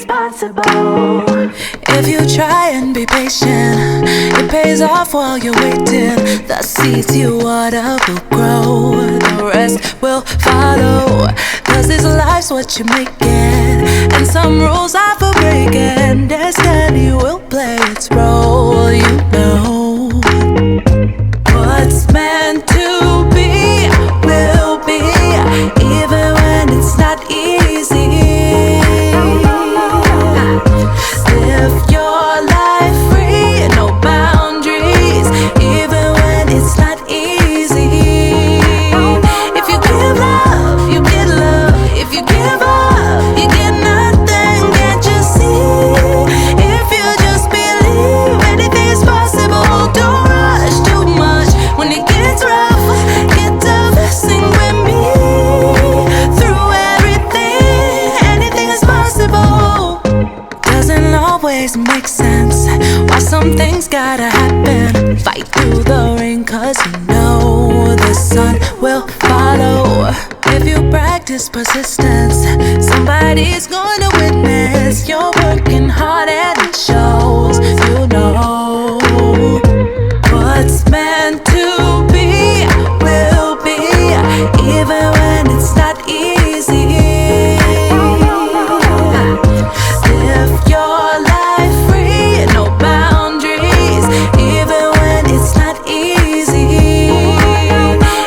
is possible. If you try and be patient, it pays off while you're waiting. The seeds you water will grow, the rest will follow. Cause this life's what you make it, and some rules are for breaking. Destiny will play its role, you know. What's meant to be will be, even when it's not easy. Live your life free, no boundaries, even when it's not easy. If you give love, you get love. If you give up, you get nothing. Can't you see? If you just believe anything's possible, don't rush too much. When it gets rough, get tough, sing with me. Through everything, anything is possible. Doesn't always make sense why some things gotta happen. Fight through the rain, cause you know the sun will follow. If you practice persistence, somebody's gonna witness. You're working hard and it shows, you know. What's meant to be will be, even when it's not easy. Live your life free, no boundaries, even when it's not easy.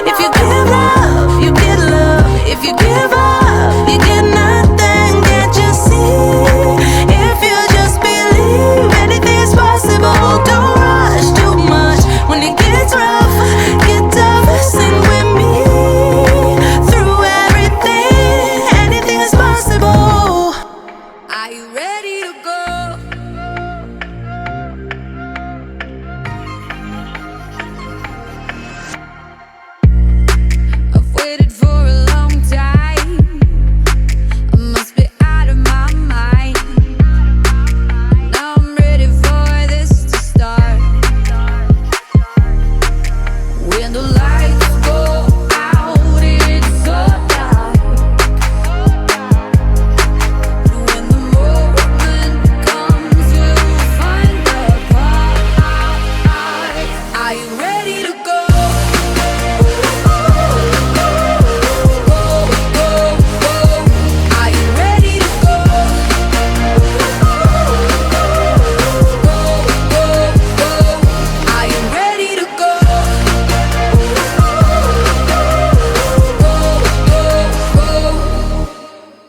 If you give love, you get love. If you give up, you get nothing. Can't you see? If you just believe anything's possible, don't rush too much. When it gets rough, get tough, sing with me. Through everything, anything is possible. Are you ready to go? I've waited for a long time. I must be out of my mind. Now I'm ready for this to start. When the lights go out, it's so dark. When the moment comes, we'll find the part. Are you ready to go? Are you ready to go? Are you ready to go?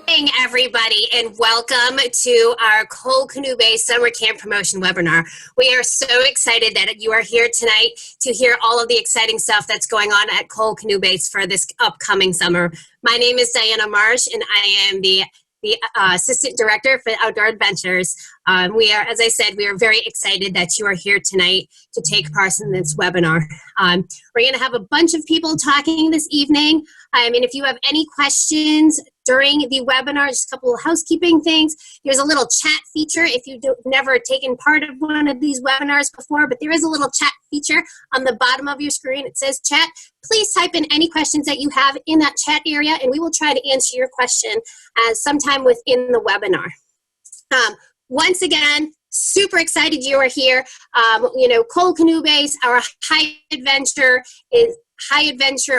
Morning, everybody, and welcome to our Canoe Bay Summer Camp Promotion webinar. We are so excited that you are here tonight to hear all of the exciting stuff that's going on at Canoe Bay for this upcoming summer. My name is Diana Marsh, and I am the Assistant Director for Outdoor Adventures. We are, as I said, we are very excited that you are here tonight to take part in this webinar. We're going to have a bunch of people talking this evening. And if you have any questions during the webinar, just a couple of housekeeping things. There's a little chat feature if you've never taken part of one of these webinars before, but there is a little chat feature on the bottom of your screen. It says chat. Please type in any questions that you have in that chat area, and we will try to answer your question sometime within the webinar. Once again, super excited you are here. Canoe Base, our high adventure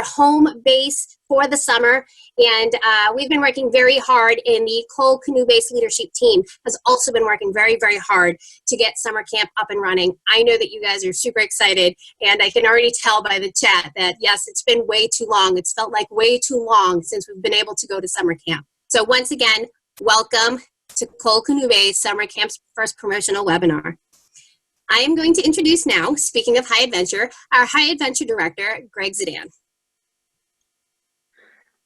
home base for the summer, and we've been working very hard, and the Canoe Base leadership team has also been working very, very hard to get summer camp up and running. I know that you guys are super excited, and I can already tell by the chat that yes, it's been way too long. It's felt like way too long since we've been able to go to summer camp. So once again, welcome to Canoe Base Summer Camp's first promotional webinar. I am going to introduce now, speaking of high adventure, our high adventure director, Greg Zidan.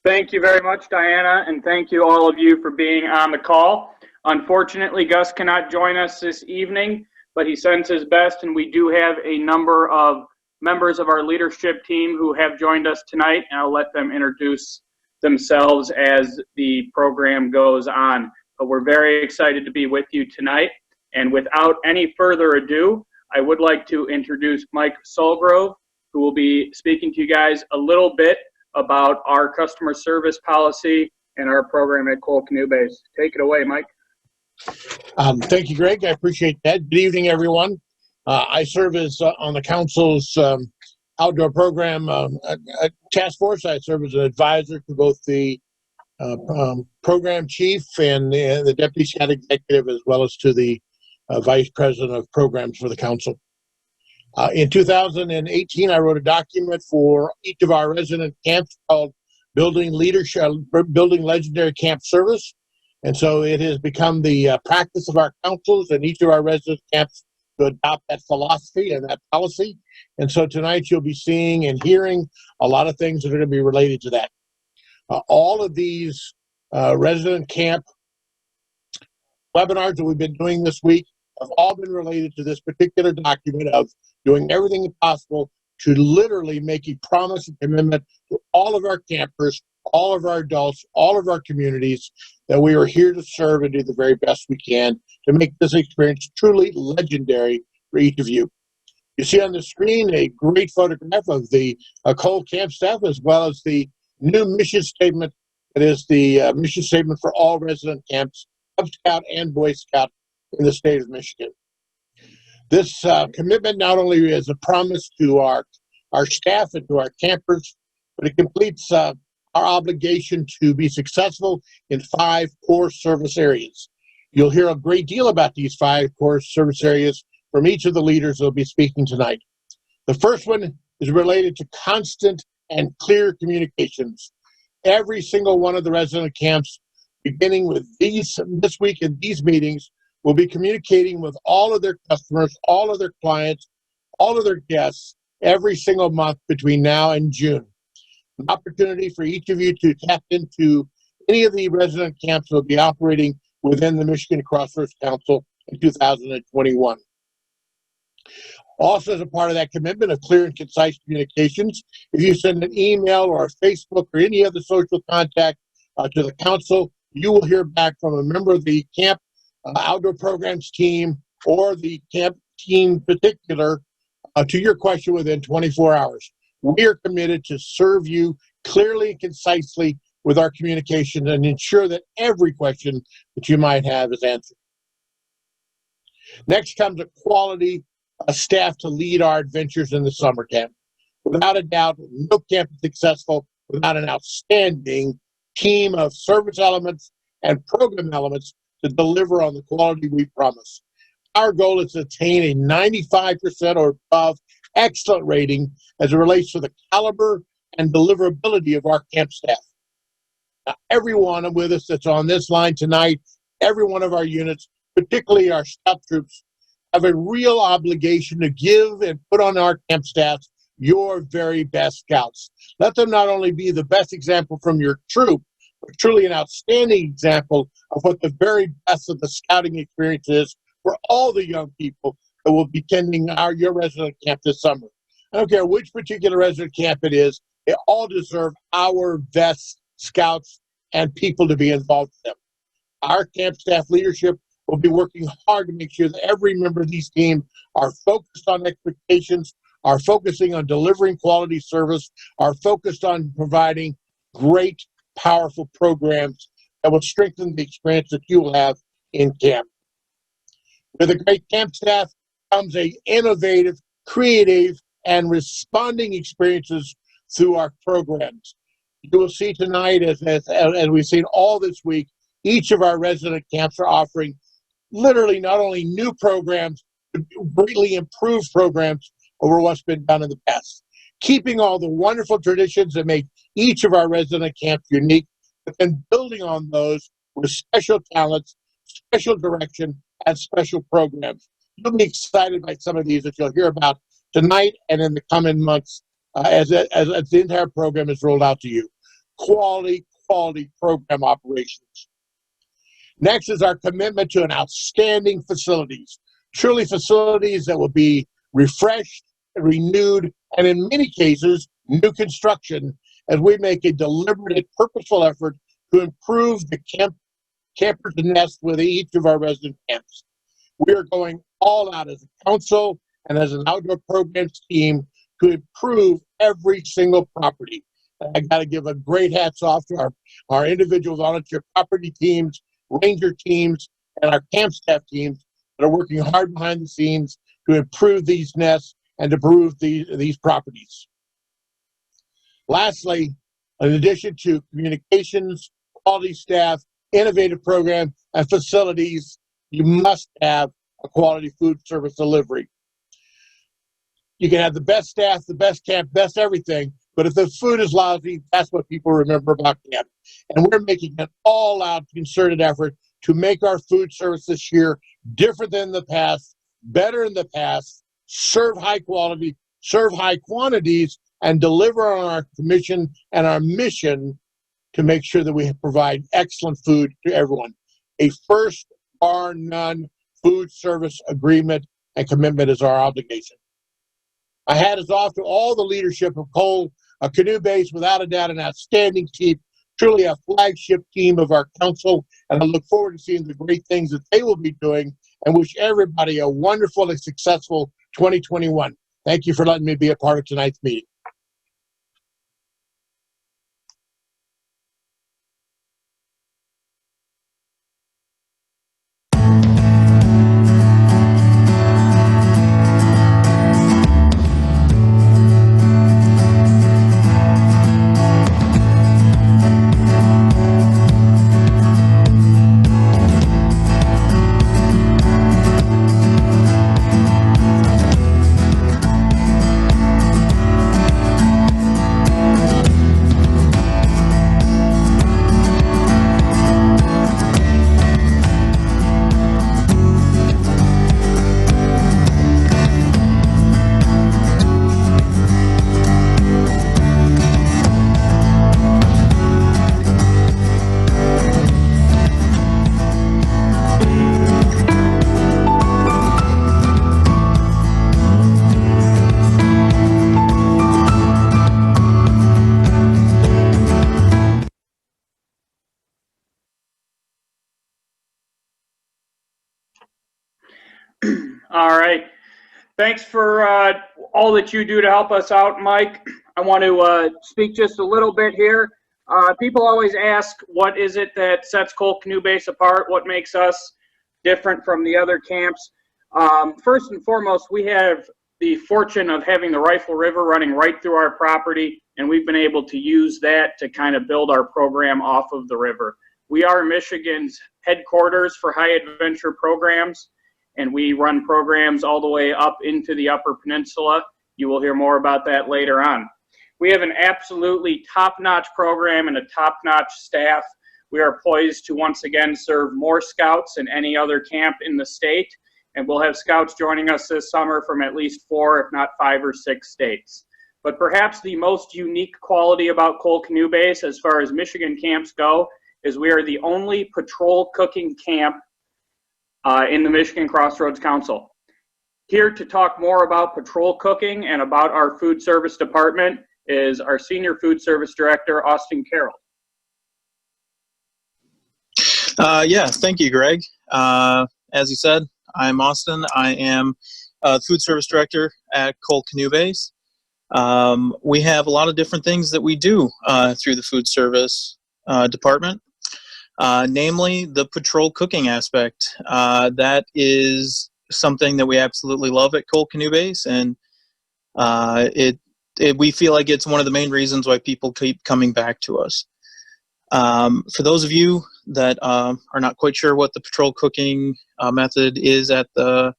Thank you very much, Diana, and thank you all of you for being on the call. Unfortunately, Gus cannot join us this evening, but he sends his best, and we do have a number of members of our leadership team who have joined us tonight, and I'll let them introduce themselves as the program goes on. But we're very excited to be with you tonight, and without any further ado, I would like to introduce Mike Solgrove, who will be speaking to you guys a little bit about our customer service policy and our program at Canoe Base. Take it away, Mike. Thank you, Greg. I appreciate that. Good evening, everyone. I serve as on the council's outdoor program task force. I serve as an advisor to both the program chief and the deputy scout executive, as well as to the vice president of programs for the council. In 2018, I wrote a document for each of our resident camps called Building Legendary Camp Service. And so it has become the practice of our councils and each of our resident camps to adopt that philosophy and that policy. And so tonight you'll be seeing and hearing a lot of things that are going to be related to that. All of these resident camp webinars that we've been doing this week have all been related to this particular document of doing everything possible to literally make a promise and commitment to all of our campers, all of our adults, all of our communities, that we are here to serve and do the very best we can to make this experience truly legendary for each of you. You see on the screen a great photograph of the Cole camp staff, as well as the new mission statement. It is the mission statement for all resident camps, Cub Scout and Boy Scout in the state of Michigan. This commitment not only is a promise to our staff and to our campers, but it completes our obligation to be successful in 5 core service areas. You'll hear a great deal about these 5 core service areas from each of the leaders who will be speaking tonight. The first one is related to constant and clear communications. Every single one of the resident camps, beginning with this week in these meetings, will be communicating with all of their customers, all of their clients, all of their guests every single month between now and June. An opportunity for each of you to tap into any of the resident camps that will be operating within the Michigan Crossroads Council in 2021. Also, as a part of that commitment of clear and concise communications, if you send an email or a Facebook or any other social contact to the council, you will hear back from a member of the camp outdoor programs team or the camp team particular to your question within 24 hours. We are committed to serve you clearly and concisely with our communication and ensure that every question that you might have is answered. Next comes a quality staff to lead our adventures in the summer camp. Without a doubt, no camp is successful without an outstanding team of service elements and program elements to deliver on the quality we promise. Our goal is to attain a 95% or above excellent rating as it relates to the caliber and deliverability of our camp staff. Now, everyone with us that's on this line tonight, every one of our units, particularly our scout troops, have a real obligation to give and put on our camp staff your very best scouts. Let them not only be the best example from your troop, but truly an outstanding example of what the very best of the scouting experience is for all the young people that will be attending your resident camp this summer. I don't care which particular resident camp it is, they all deserve our best scouts and people to be involved with them. Our camp staff leadership will be working hard to make sure that every member of these teams are focused on expectations, are focusing on delivering quality service, are focused on providing great, powerful programs that will strengthen the experience that you will have in camp. With a great camp staff comes a innovative, creative, and responding experiences through our programs. You will see tonight, as we've seen all this week, each of our resident camps are offering literally not only new programs, but greatly improved programs over what's been done in the past. Keeping all the wonderful traditions that make each of our resident camps unique, but then building on those with special talents, special direction, and special programs. You'll be excited by some of these that you'll hear about tonight and in the coming months as the entire program is rolled out to you. Quality program operations. Next is our commitment to an outstanding facilities. Truly facilities that will be refreshed, renewed, and in many cases, new construction as we make a deliberate and purposeful effort to improve the campers nest with each of our resident camps. We are going all out as a council and as an outdoor programs team to improve every single property. I got to give a great hats off to our individual volunteer property teams, ranger teams, and our camp staff teams that are working hard behind the scenes to improve these nests and to improve these properties. Lastly, in addition to communications, quality staff, innovative program, and facilities, you must have a quality food service delivery. You can have the best staff, the best camp, best everything, but if the food is lousy, that's what people remember about camp. And we're making an all-out concerted effort to make our food service this year different than the past, better than the past, serve high quality, serve high quantities, and deliver on our commission and our mission to make sure that we provide excellent food to everyone. A first, bar none, food service agreement and commitment is our obligation. My hat is off to all the leadership of Canoe Base, without a doubt an outstanding team, truly a flagship team of our council, and I look forward to seeing the great things that they will be doing and wish everybody a wonderful and successful 2021. Thank you for letting me be a part of tonight's meeting. All right. Thanks for all that you do to help us out, Mike. I want to speak just a little bit here. People always ask, what is it that sets Cole Canoe Base apart? What makes us different from the other camps? First and foremost, we have the fortune of having the Rifle River running right through our property, and we've been able to use that to kind of build our program off of the river. We are Michigan's headquarters for high adventure programs, and we run programs all the way up into the Upper Peninsula. You will hear more about that later on. We have an absolutely top-notch program and a top-notch staff. We are poised to once again serve more scouts than any other camp in the state, and we'll have scouts joining us this summer from at least 4, if not 5 or 6 states. But perhaps the most unique quality about Cole Canoe Base as far as Michigan camps go is we are the only patrol cooking camp in the Michigan Crossroads Council. Here to talk more about patrol cooking and about our food service department is our Senior Food Service Director, Austin Carroll. Yeah, thank you, Greg. As you said, I'm Austin. I am Food Service Director at Cole Canoe Base. We have a lot of different things that we do through the food service department. Namely the patrol cooking aspect. That is something that we absolutely love at Cole Canoe Base, and we feel like it's one of the main reasons why people keep coming back to us. For those of you that are not quite sure what the patrol cooking method is at the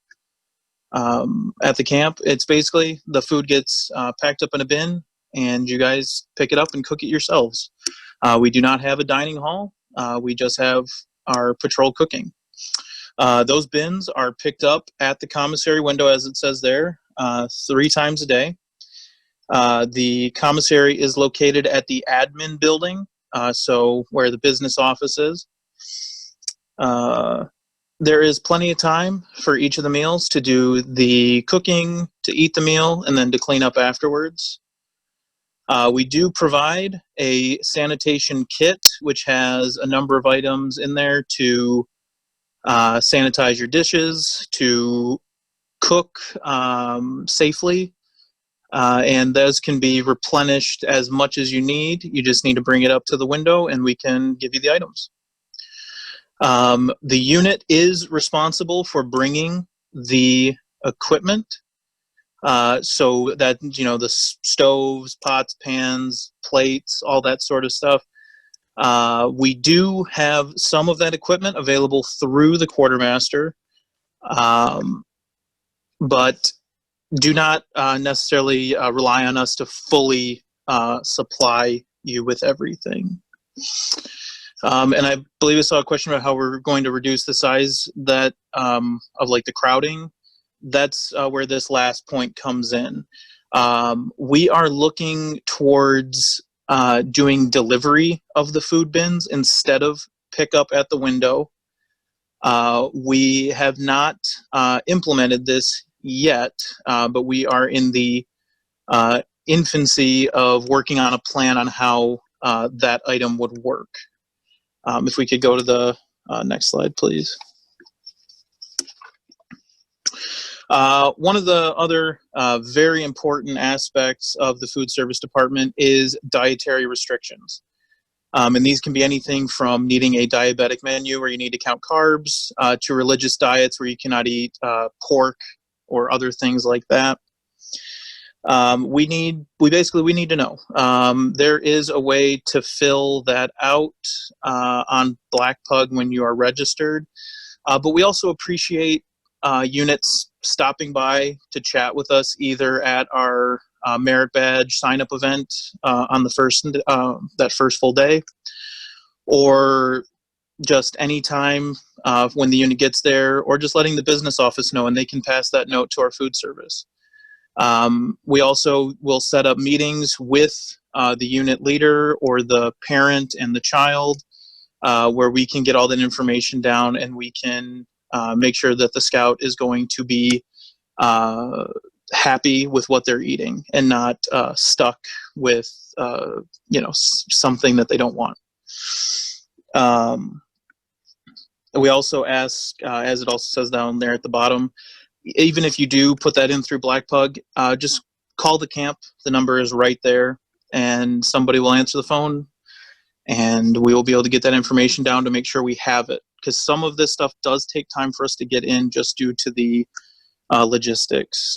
camp, it's basically the food gets packed up in a bin, and you guys pick it up and cook it yourselves. We do not have a dining hall. We just have our patrol cooking. Those bins are picked up at the commissary window, as it says there, 3 times a day. The commissary is located at the admin building, so where the business office is. There is plenty of time for each of the meals to do the cooking, to eat the meal, and then to clean up afterwards. We do provide a sanitation kit, which has a number of items in there to sanitize your dishes, to cook safely, and those can be replenished as much as you need. You just need to bring it up to the window, and we can give you the items. The unit is responsible for bringing the equipment, so that, the stoves, pots, pans, plates, all that sort of stuff. We do have some of that equipment available through the quartermaster, but do not necessarily rely on us to fully supply you with everything. And I believe I saw a question about how we're going to reduce the size that of like the crowding. That's where this last point comes in. We are looking towards doing delivery of the food bins instead of pickup at the window. We have not implemented this yet, but we are in the infancy of working on a plan on how that item would work. If we could go to the next slide, please. One of the other very important aspects of the food service department is dietary restrictions. And these can be anything from needing a diabetic menu where you need to count carbs, to religious diets where you cannot eat pork or other things like that. We need to know. There is a way to fill that out on Black Pug when you are registered, but we also appreciate units stopping by to chat with us either at our merit badge sign-up event on the that first full day, or just any time when the unit gets there, or just letting the business office know and they can pass that note to our food service. We also will set up meetings with the unit leader or the parent and the child where we can get all that information down, and we can make sure that the scout is going to be happy with what they're eating and not stuck with something that they don't want. We also ask, as it also says down there at the bottom, even if you do put that in through Black Pug, just call the camp. The number is right there, and somebody will answer the phone, and we will be able to get that information down to make sure we have it. Because some of this stuff does take time for us to get in just due to the logistics.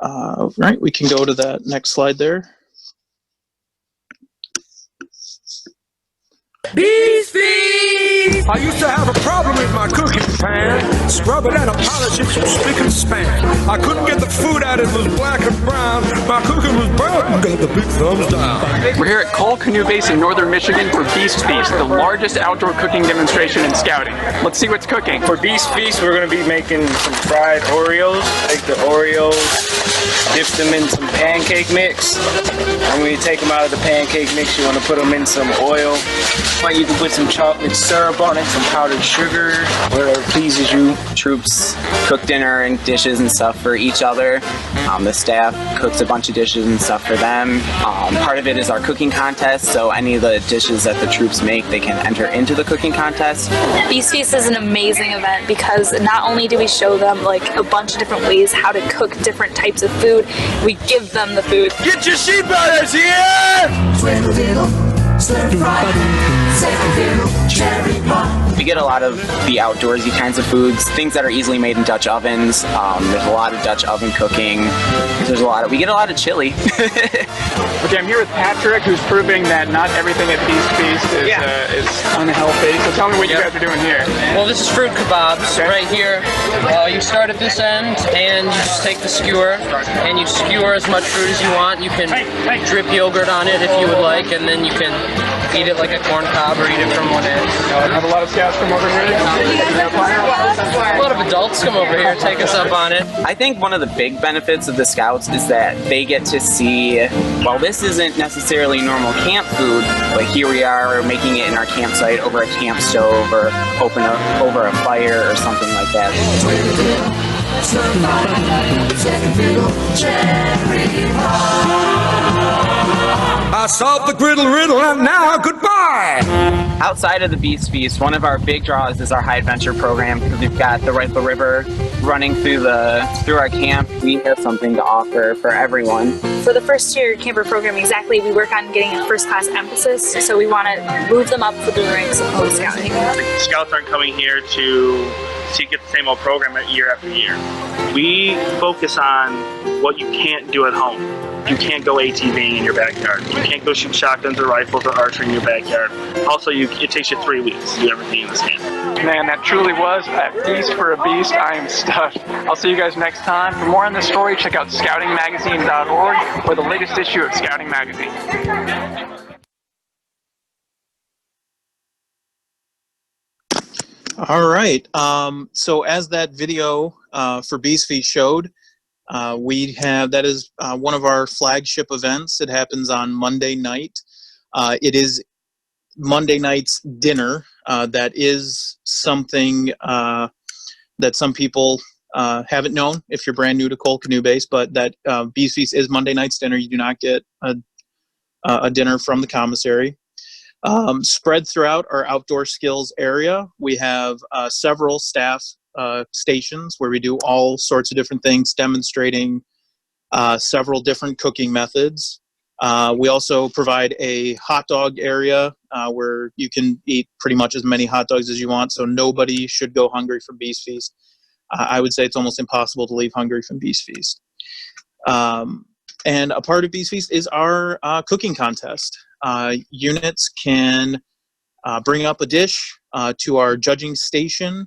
Right, we can go to that next slide there. Beef feed! I used to have a problem with my cooking pan. Scrub it and I polish it so spick and span. I couldn't get the food out, it was black and brown. My cooking was burnt and got the big thumbs down. We're here at Canoe Base in northern Michigan for Beast Feast, the largest outdoor cooking demonstration in scouting. Let's see what's cooking. For Beast Feast, we're going to be making some fried Oreos. Take the Oreos, dip them in some pancake mix. And when you take them out of the pancake mix, you want to put them in some oil. You can put some chocolate syrup on it, some powdered sugar, whatever pleases you. Troops cook dinner and dishes and stuff for each other. The staff cooks a bunch of dishes and stuff for them. Part of it is our cooking contest, so any of the dishes that the troops make, they can enter into the cooking contest. Beast Feast is an amazing event because not only do we show them like a bunch of different ways how to cook different types of food, we give them the food. Get your sheep butters here! We get a lot of the outdoorsy kinds of foods, things that are easily made in Dutch ovens. There's a lot of Dutch oven cooking. We get a lot of chili. Okay, I'm here with Patrick, who's proving that not everything at Beast Feast is unhealthy. So tell me what you guys are doing here. Well, this is fruit kebabs right here. You start at this end and you just take the skewer and you skewer as much fruit as you want. You can drip yogurt on it if you would like, and then you can eat it like a corn cob or eat it from one end. Have a lot of scouts come over here? A lot of adults come over here, take us up on it. I think one of the big benefits of the scouts is that they get to see, well, this isn't necessarily normal camp food, but here we are making it in our campsite over a camp stove or over a fire or something like that. I solved the griddle riddle, and now goodbye. Outside of the Beast Feast, one of our big draws is our High Adventure program because we've got the Rifle River running through our camp. We have something to offer for everyone. For the first year camper program, exactly, we work on getting a first class emphasis, so we want to move them up through the ranks of Home Scouting. The Scouts aren't coming here to get the same old program year after year. We focus on what you can't do at home. You can't go ATVing in your backyard. You can't go shoot shotguns or rifles or archery in your backyard. Also, it takes you 3 weeks to do everything in this camp. Man, that truly was a feast for a beast. I am stuffed. I'll see you guys next time. For more on this story, check out scoutingmagazine.org or the latest issue of Scouting Magazine. All right. So as that video for Beast Feast showed, that is one of our flagship events. It happens on Monday night. It is Monday night's dinner. That is something that some people haven't known if you're brand new to Cole Canoe Base, but that Beast Feast is Monday night's dinner. You do not get a dinner from the commissary. Spread throughout our outdoor skills area, we have several staff stations where we do all sorts of different things, demonstrating several different cooking methods. We also provide a hot dog area where you can eat pretty much as many hot dogs as you want, so nobody should go hungry from Beast Feast. I would say it's almost impossible to leave hungry from Beast Feast. And a part of Beast Feast is our cooking contest. Units can bring up a dish to our judging station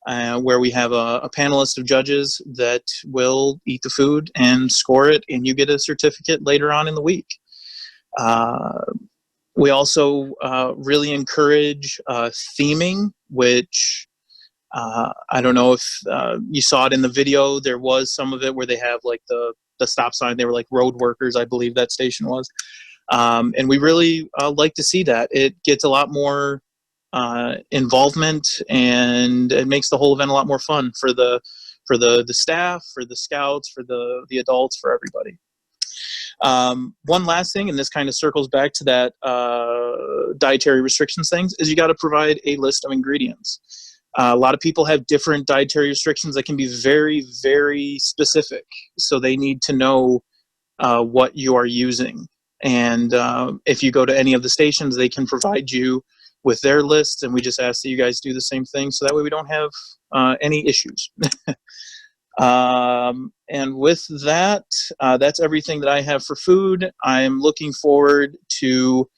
where we have a panelist of judges that will eat the food and score it, and you get a certificate later on in the week. We also really encourage theming, which I don't know if you saw it in the video. There was some of it where they have like the stop sign. They were like road workers, I believe that station was. And we really like to see that. It gets a lot more involvement, and it makes the whole event a lot more fun for the staff, for the scouts, for the adults, for everybody. One last thing, and this kind of circles back to that dietary restrictions things, is you got to provide a list of ingredients. A lot of people have different dietary restrictions that can be very, very specific, so they need to know what you are using. And if you go to any of the stations, they can provide you with their lists, and we just ask that you guys do the same thing, so that way we don't have any issues. And with that, that's everything that I have for food. I'm looking forward to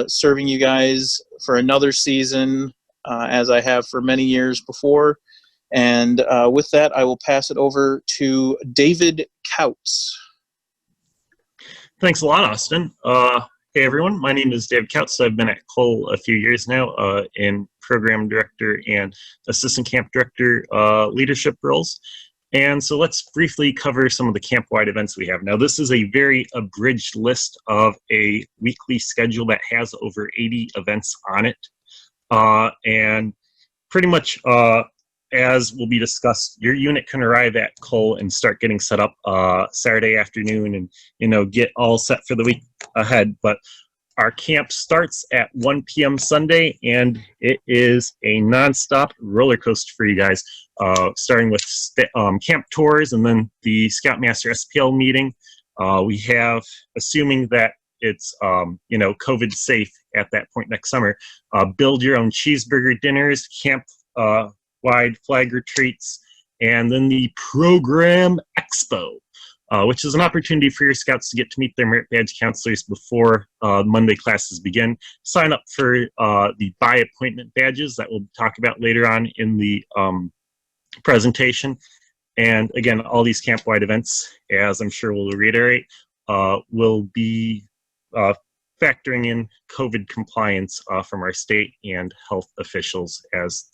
serving you guys for another season, as I have for many years before. And with that, I will pass it over to David Kautz. Thanks a lot, Austin. Hey everyone, my name is David Kautz. I've been at Cole a few years now in program director and assistant camp director leadership roles. And so let's briefly cover some of the camp-wide events we have. Now, this is a very abridged list of a weekly schedule that has over 80 events on it. And pretty much, as will be discussed, your unit can arrive at Cole and start getting set up Saturday afternoon and, you know, get all set for the week ahead. But our camp starts at 1 p.m. Sunday, and it is a nonstop roller coaster for you guys, starting with camp tours and then the Scoutmaster SPL meeting. We have, assuming that it's you know, COVID safe at that point next summer, build your own cheeseburger dinners, camp wide flag retreats, and then the Program Expo, which is an opportunity for your scouts to get to meet their merit badge counselors before Monday classes begin. Sign up for the by appointment badges that we'll talk about later on in the presentation. And again, all these camp-wide events, as I'm sure we'll reiterate, will be factoring in COVID compliance from our state and health officials as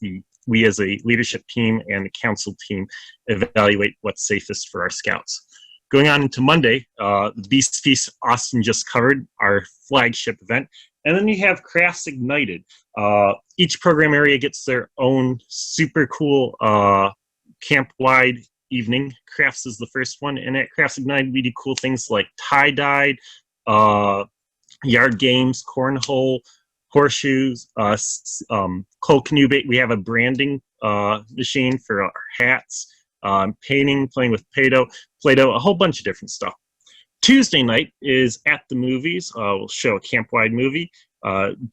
we as a leadership team and a council team evaluate what's safest for our scouts. Going on into Monday, the Beast Feast Austin just covered, our flagship event. And then you have Crafts Ignited. Each program area gets their own super cool camp-wide evening. Crafts is the first one. And at Crafts Ignited, we do cool things like tie-dyed, yard games, cornhole, horseshoes, cold canoe bait. We have a branding machine for our hats, painting, playing with Play-Doh, a whole bunch of different stuff. Tuesday night is at the movies. We'll show a camp-wide movie,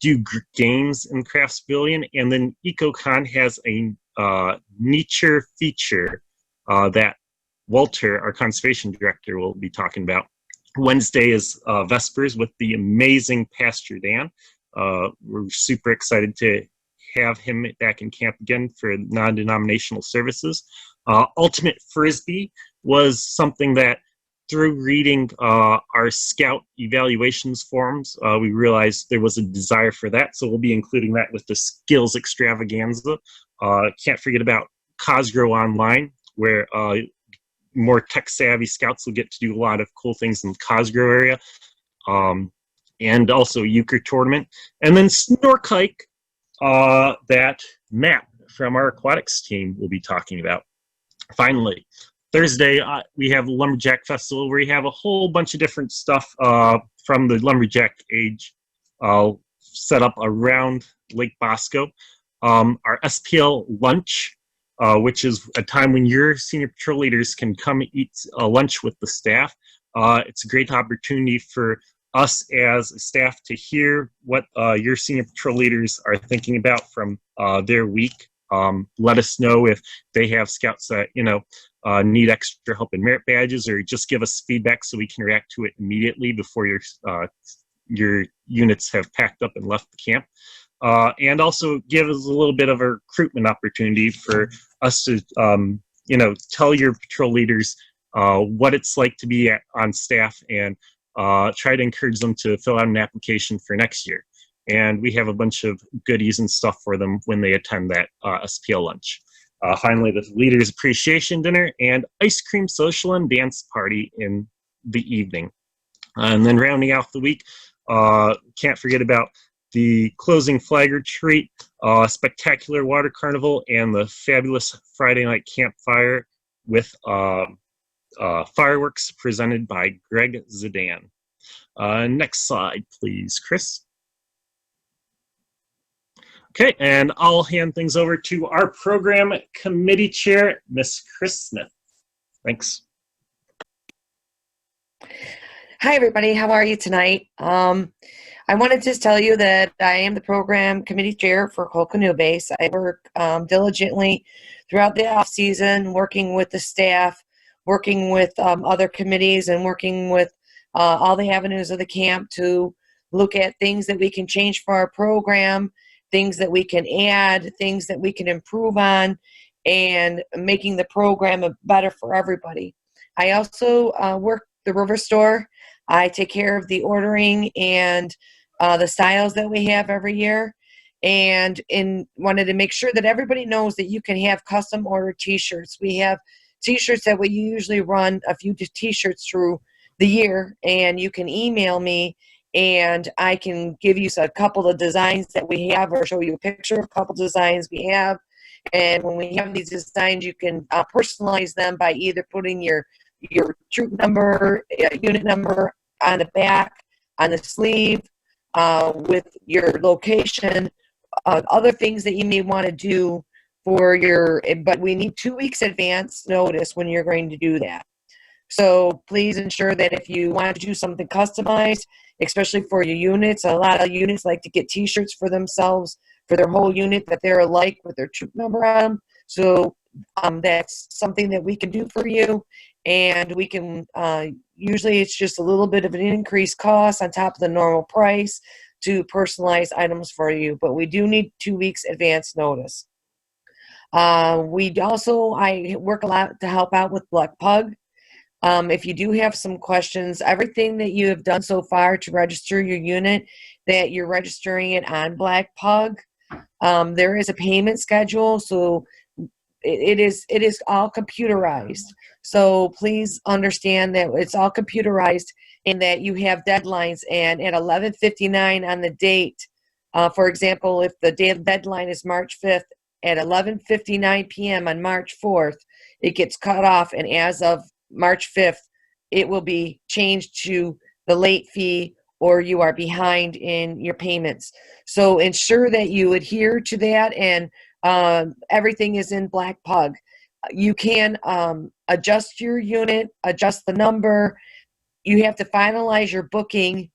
do games in Crafts Pavilion, and then EcoCon has a nature feature that Walter, our conservation director, will be talking about. Wednesday is Vespers with the amazing Pastor Dan. We're super excited to have him back in camp again for non-denominational services. Ultimate Frisbee was something that through reading our Scout evaluations forms, we realized there was a desire for that, so we'll be including that with the Skills Extravaganza. Can't forget about Cosgrow Online, where more tech-savvy scouts will get to do a lot of cool things in the Cosgrow area, and also Euchre Tournament. And then Snork Hike, that Matt from our aquatics team will be talking about. Finally, Thursday, we have the Lumberjack Festival, where we have a whole bunch of different stuff from the Lumberjack age set up around Lake Bosco. Our SPL lunch, which is a time when your senior patrol leaders can come eat lunch with the staff. It's a great opportunity for us as a staff to hear what your senior patrol leaders are thinking about from their week. Let us know if they have scouts that, need extra help in merit badges, or just give us feedback so we can react to it immediately before your units have packed up and left the camp. And also give us a little bit of a recruitment opportunity for us to, tell your patrol leaders what it's like to be on staff, and try to encourage them to fill out an application for next year. And we have a bunch of goodies and stuff for them when they attend that SPL lunch. Finally, the Leaders Appreciation Dinner and ice cream social and dance party in the evening. And then rounding out the week, can't forget about the closing flag retreat, spectacular water carnival, and the fabulous Friday night campfire with fireworks presented by Greg Zidane. Next slide, please, Chris. Okay, and I'll hand things over to our program committee chair, Miss Chris Smith. Thanks. Hi, everybody. How are you tonight? I wanted to tell you that I am the program committee chair for Cole Canoe Base. I work diligently throughout the off season, working with the staff, working with other committees, and working with all the avenues of the camp to look at things that we can change for our program, things that we can add, things that we can improve on, and making the program better for everybody. I also work the River Store. I take care of the ordering and the styles that we have every year, and wanted to make sure that everybody knows that you can have custom ordered t-shirts. We have t-shirts that we usually run a few t-shirts through the year, and you can email me and I can give you a couple of designs that we have, or show you a picture of a couple designs we have. And when we have these designs, you can personalize them by either putting your troop number, unit number on the back, on the sleeve, with your location, other things that you may want to do for but we need 2 weeks advance notice when you're going to do that. So please ensure that if you want to do something customized, especially for your units, a lot of units like to get t-shirts for themselves, for their whole unit that they're alike with their troop number on them. So that's something that we can do for you. And we can, usually it's just a little bit of an increased cost on top of the normal price to personalize items for you. But we do need 2 weeks advance notice. I work a lot to help out with Black Pug. If you do have some questions, everything that you have done so far to register your unit, that you're registering it on Black Pug. There is a payment schedule, so it is all computerized. So please understand that it's all computerized and that you have deadlines. And at 11:59 on the date, for example, if the deadline is March 5th, at 11:59 p.m. on March 4th, it gets cut off, and as of March 5th, it will be changed to the late fee or you are behind in your payments. So ensure that you adhere to that, and everything is in Black Pug. You can adjust your unit, adjust the number. You have to finalize your booking,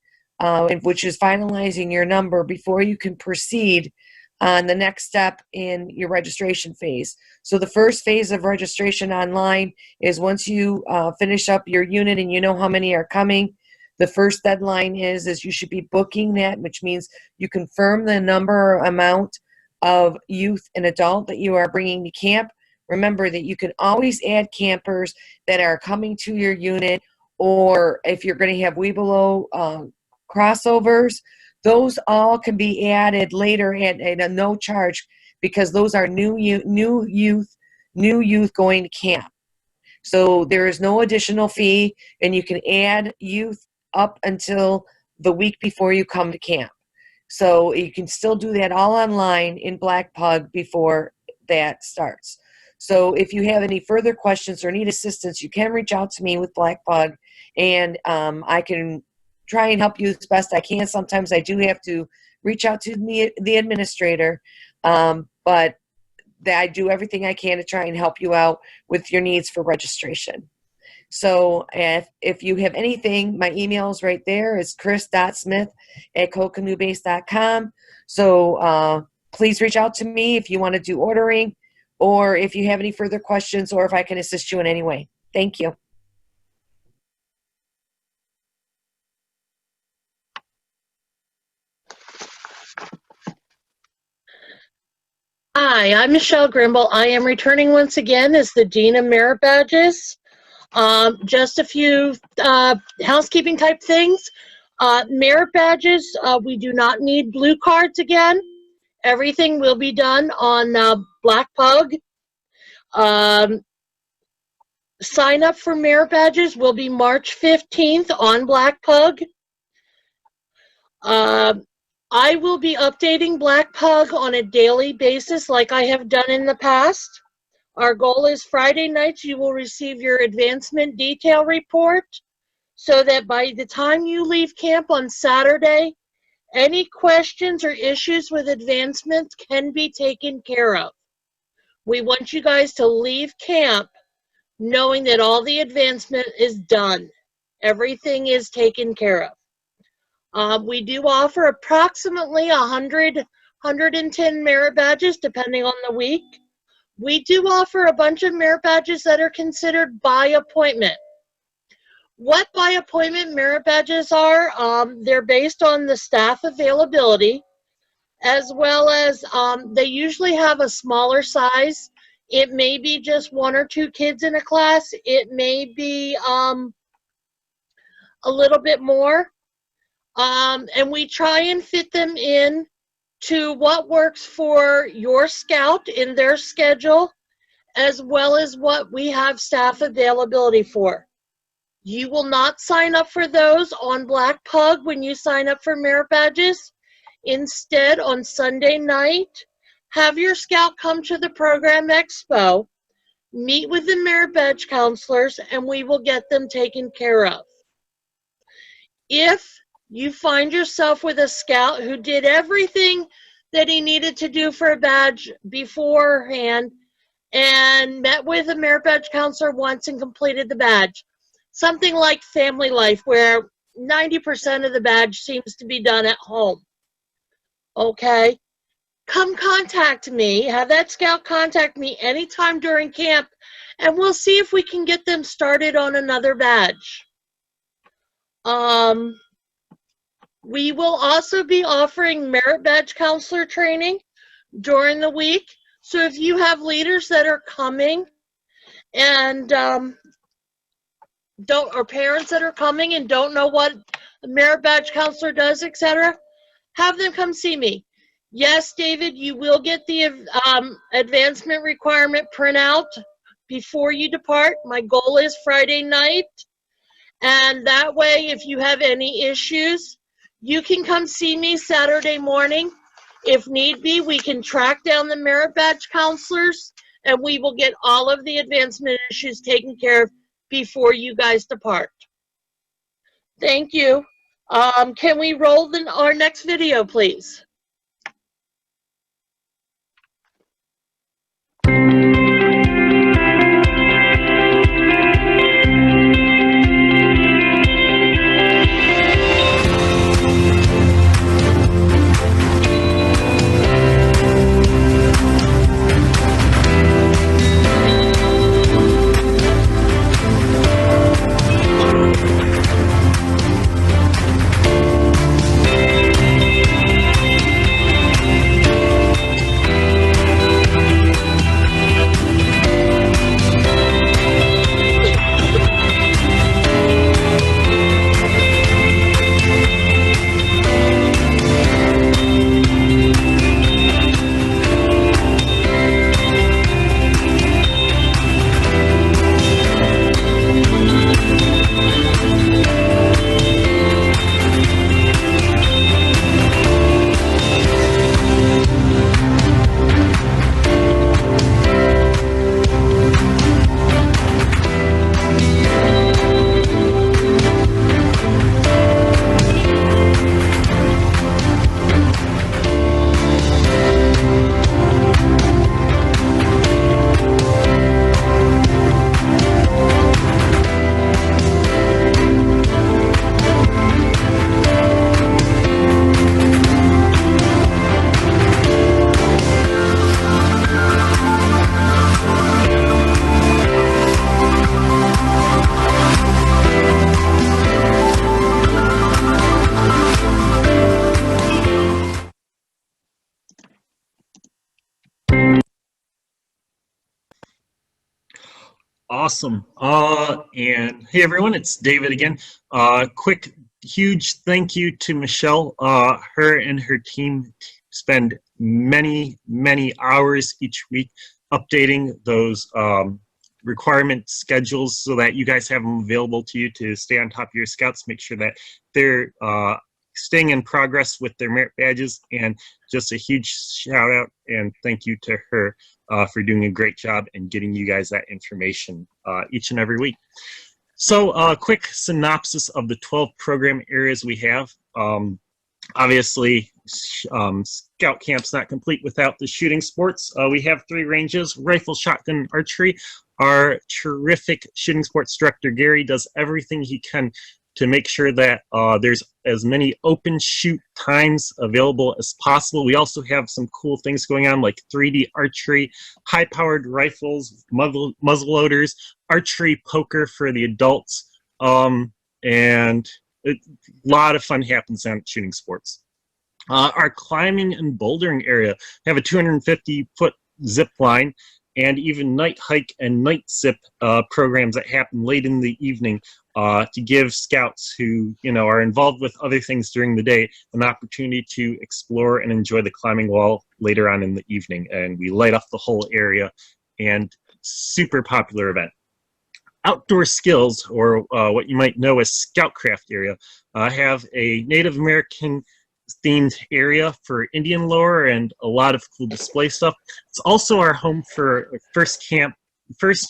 which is finalizing your number before you can proceed on the next step in your registration phase. So the first phase of registration online is once you finish up your unit and you know how many are coming. The first deadline is you should be booking that, which means you confirm the number or amount of youth and adult that you are bringing to camp. Remember that you can always add campers that are coming to your unit, or if you're going to have Webelow crossovers, those all can be added later at a no charge, because those are new youth going to camp. So there is no additional fee, and you can add youth up until the week before you come to camp. So you can still do that all online in Black Pug before that starts. So if you have any further questions or need assistance, you can reach out to me with Black Pug, and I can try and help you as best I can. Sometimes I do have to reach out to the administrator, but I do everything I can to try and help you out with your needs for registration. So if you have anything, my email is right there. It's chris.smith@colecanoebase.com. So please reach out to me if you want to do ordering, or if you have any further questions, or if I can assist you in any way. Thank you. Hi, I'm Michelle Grimble. I am returning once again as the Dean of Merit Badges. Just a few housekeeping type things. Merit badges, we do not need blue cards again. Everything will be done on Black Pug. Sign up for merit badges will be March 15th on Black Pug. I will be updating Black Pug on a daily basis like I have done in the past. Our goal is Friday nights you will receive your advancement detail report, so that by the time you leave camp on Saturday, any questions or issues with advancement can be taken care of. We want you guys to leave camp knowing that all the advancement is done. Everything is taken care of. We do offer approximately 110 merit badges depending on the week. We do offer a bunch of merit badges that are considered by appointment. What by appointment merit badges are, they're based on the staff availability, as well as they usually have a smaller size. It may be just 1 or 2 kids in a class. It may be a little bit more. And we try and fit them in to what works for your scout in their schedule, as well as what we have staff availability for. You will not sign up for those on Black Pug when you sign up for merit badges. Instead, on Sunday night, have your scout come to the program expo, meet with the merit badge counselors, and we will get them taken care of. If you find yourself with a scout who did everything that he needed to do for a badge beforehand and met with a merit badge counselor once and completed the badge, something like family life where 90% of the badge seems to be done at home, okay, come contact me. Have that scout contact me anytime during camp, and we'll see if we can get them started on another badge. We will also be offering merit badge counselor training during the week. So if you have leaders that are coming and or parents that are coming and don't know what a merit badge counselor does, etc., have them come see me. Yes, David, you will get the advancement requirement printout before you depart. My goal is Friday night. And that way, if you have any issues, you can come see me Saturday morning. If need be, we can track down the merit badge counselors, and we will get all of the advancement issues taken care of before you guys depart. Thank you. Can we roll our next video, please? Awesome. And hey everyone, it's David again. Quick, huge thank you to Michelle. Her and her team spend many, many hours each week updating those requirement schedules so that you guys have them available to you to stay on top of your scouts, make sure that they're staying in progress with their merit badges. And just a huge shout out and thank you to her for doing a great job and getting you guys that information each and every week. So quick synopsis of the 12 program areas we have. Obviously, scout camp's not complete without the shooting sports. We have 3 ranges: rifle, shotgun, archery. Our terrific shooting sports director, Gary, does everything he can to make sure that there's as many open shoot times available as possible. We also have some cool things going on like 3D archery, high-powered rifles, muzzle loaders, archery poker for the adults, and a lot of fun happens on shooting sports. Our climbing and bouldering area have a 250-foot zip line and even night hike and night zip programs that happen late in the evening to give scouts who are involved with other things during the day an opportunity to explore and enjoy the climbing wall later on in the evening. And we light up the whole area, and super popular event. Outdoor skills, or what you might know as Scoutcraft area, have a Native American themed area for Indian lore and a lot of cool display stuff. It's also our home for a first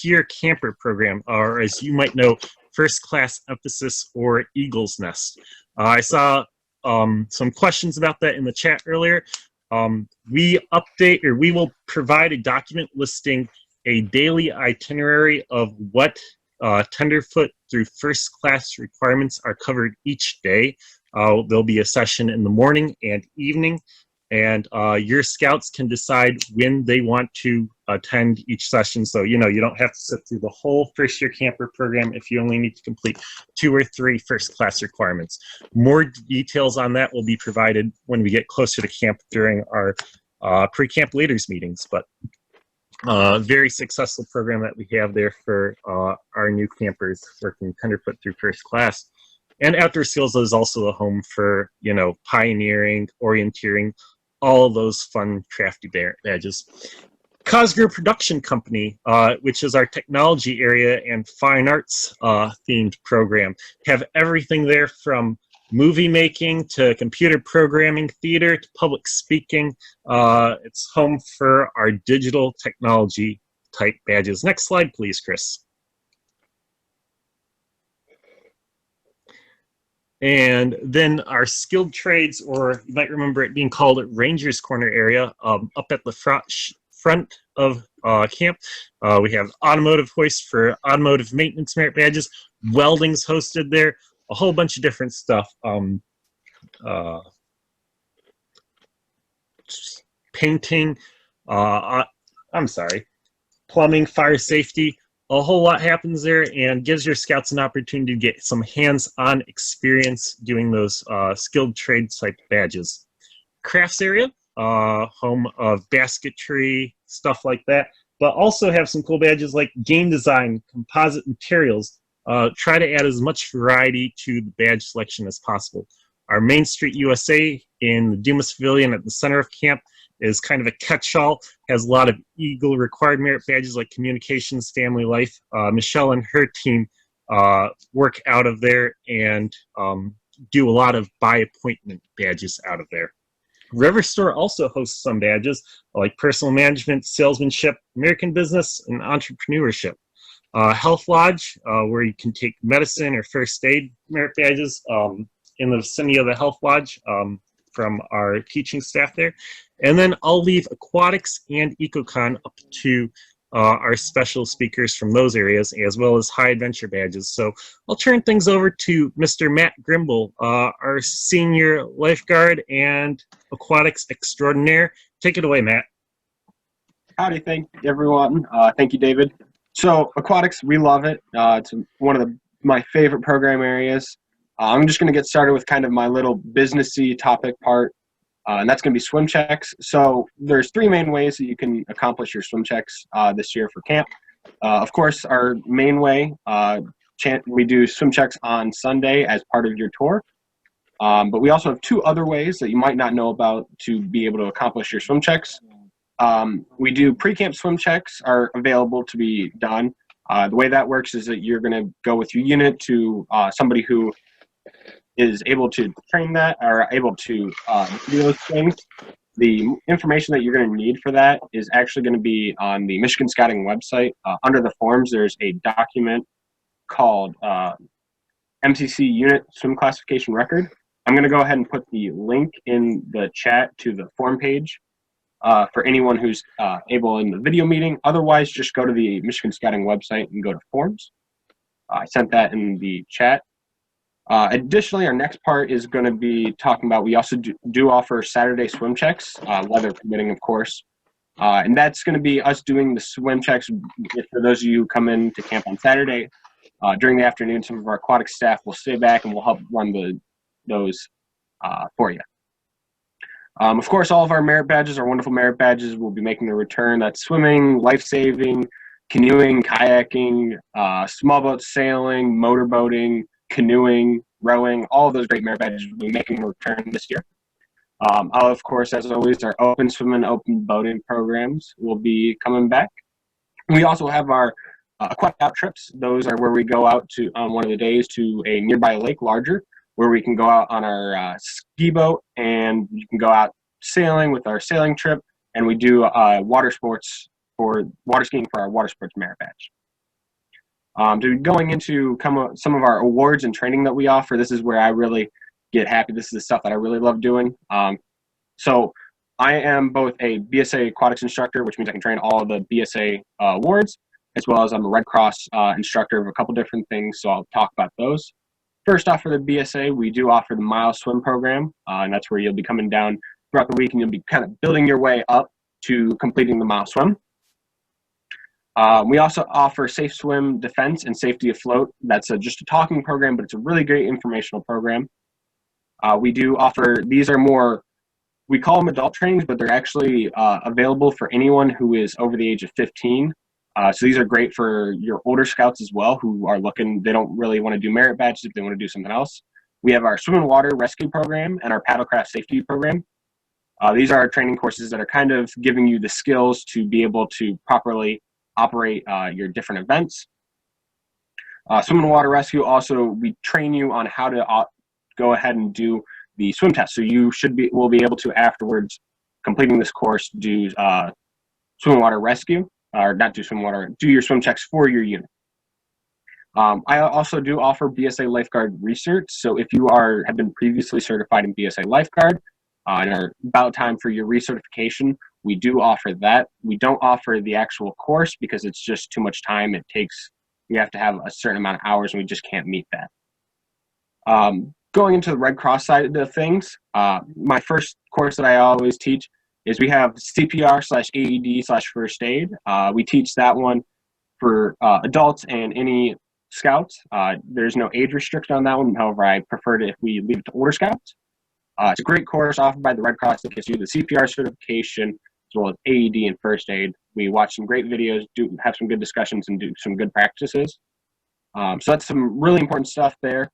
year camper program, or as you might know, first class emphasis or Eagle's Nest. I saw some questions about that in the chat earlier. We will provide a document listing a daily itinerary of what tenderfoot through first class requirements are covered each day. There'll be a session in the morning and evening, and your scouts can decide when they want to attend each session. So, you don't have to sit through the whole first year camper program if you only need to complete 2 or 3 first class requirements. More details on that will be provided when we get closer to camp during our pre-camp leaders meetings. But very successful program that we have there for our new campers working tenderfoot through first class. And Outdoor Skills is also a home for, pioneering, orienteering, all of those fun, crafty badges. Cosgrove Production Company, which is our technology area and fine arts themed program, have everything there from movie making to computer programming, theater to public speaking. It's home for our digital technology type badges. Next slide, please, Chris. And then our skilled trades, or you might remember it being called Rangers Corner area, up at the front of camp. We have automotive hoist for automotive maintenance merit badges, welding's hosted there, a whole bunch of different stuff. Painting, plumbing, fire safety, a whole lot happens there and gives your scouts an opportunity to get some hands-on experience doing those skilled trade type badges. Crafts area, home of basketry, stuff like that, but also have some cool badges like game design, composite materials. Try to add as much variety to the badge selection as possible. Our Main Street USA in the Dumas Pavilion at the center of camp is kind of a catch-all, has a lot of Eagle required merit badges like communications, family life. Michelle and her team work out of there and do a lot of by appointment badges out of there. River Store also hosts some badges like personal management, salesmanship, American business, and entrepreneurship. Health Lodge, where you can take medicine or first aid merit badges in the vicinity of the Health Lodge from our teaching staff there. And then I'll leave aquatics and ecocon up to our special speakers from those areas, as well as high adventure badges. So I'll turn things over to Mr. Matt Grimble, our senior lifeguard and aquatics extraordinaire. Take it away, Matt. Howdy, thank everyone. Thank you, David. So aquatics, we love it. It's one of my favorite program areas. I'm just going to get started with kind of my little businessy topic part, and that's going to be swim checks. So there's 3 main ways that you can accomplish your swim checks this year for camp. Of course, our main way, we do swim checks on Sunday as part of your tour. But we also have 2 other ways that you might not know about to be able to accomplish your swim checks. We do pre-camp swim checks are available to be done. The way that works is that you're going to go with your unit to somebody who is able to train that or able to do those things. The information that you're going to need for that is actually going to be on the Michigan Scouting website. Under the forms, there's a document called MCC Unit Swim Classification Record. I'm going to go ahead and put the link in the chat to the form page for anyone who's able in the video meeting. Otherwise, just go to the Michigan Scouting website and go to forms. I sent that in the chat. Additionally, our next part is going to be talking about, we also do offer Saturday swim checks, weather permitting, of course. And that's going to be us doing the swim checks for those of you who come in to camp on Saturday. During the afternoon, some of our aquatic staff will stay back and we'll help run those for you. Of course, all of our merit badges, our wonderful merit badges, will be making a return. That's swimming, life-saving, canoeing, kayaking, small boat sailing, motorboating, canoeing, rowing, all of those great merit badges will be making a return this year. Of course, as always, our open swimming, open boating programs will be coming back. We also have our aquatic out trips. Those are where we go out to on one of the days to a nearby lake, larger, where we can go out on our ski boat and you can go out sailing with our sailing trip, and we do water sports for water skiing for our water sports merit badge. Going into some of our awards and training that we offer, this is where I really get happy. This is the stuff that I really love doing. So I am both a BSA aquatics instructor, which means I can train all of the BSA awards, as well as I'm a Red Cross instructor of a couple different things, so I'll talk about those. First off, for the BSA, we do offer the mile swim program, and that's where you'll be coming down throughout the week and you'll be kind of building your way up to completing the mile swim. We also offer Safe Swim Defense and Safety Afloat. That's just a talking program, but it's a really great informational program. We do offer, these are more, we call them adult trainings, but they're actually available for anyone who is over the age of 15. So these are great for your older scouts as well who are looking, they don't really want to do merit badges if they want to do something else. We have our swim and water rescue program and our paddlecraft safety program. These are our training courses that are kind of giving you the skills to be able to properly operate your different events. Swim and water rescue, also we train you on how to go ahead and do the swim test. So you will be able to, afterwards completing this course, do swim and water rescue, or not do swim and water, do your swim checks for your unit. I also do offer BSA lifeguard research. So if you have been previously certified in BSA lifeguard and are about time for your recertification, we do offer that. We don't offer the actual course because it's just too much time. You have to have a certain amount of hours, and we just can't meet that. Going into the Red Cross side of things, my first course that I always teach is we have CPR/AED/first aid. We teach that one for adults and any scouts. There's no age restriction on that one. However, I prefer it if we leave it to older scouts. It's a great course offered by the Red Cross that gives you the CPR certification as well as AED and first aid. We watch some great videos, have some good discussions, and do some good practices. So that's some really important stuff there.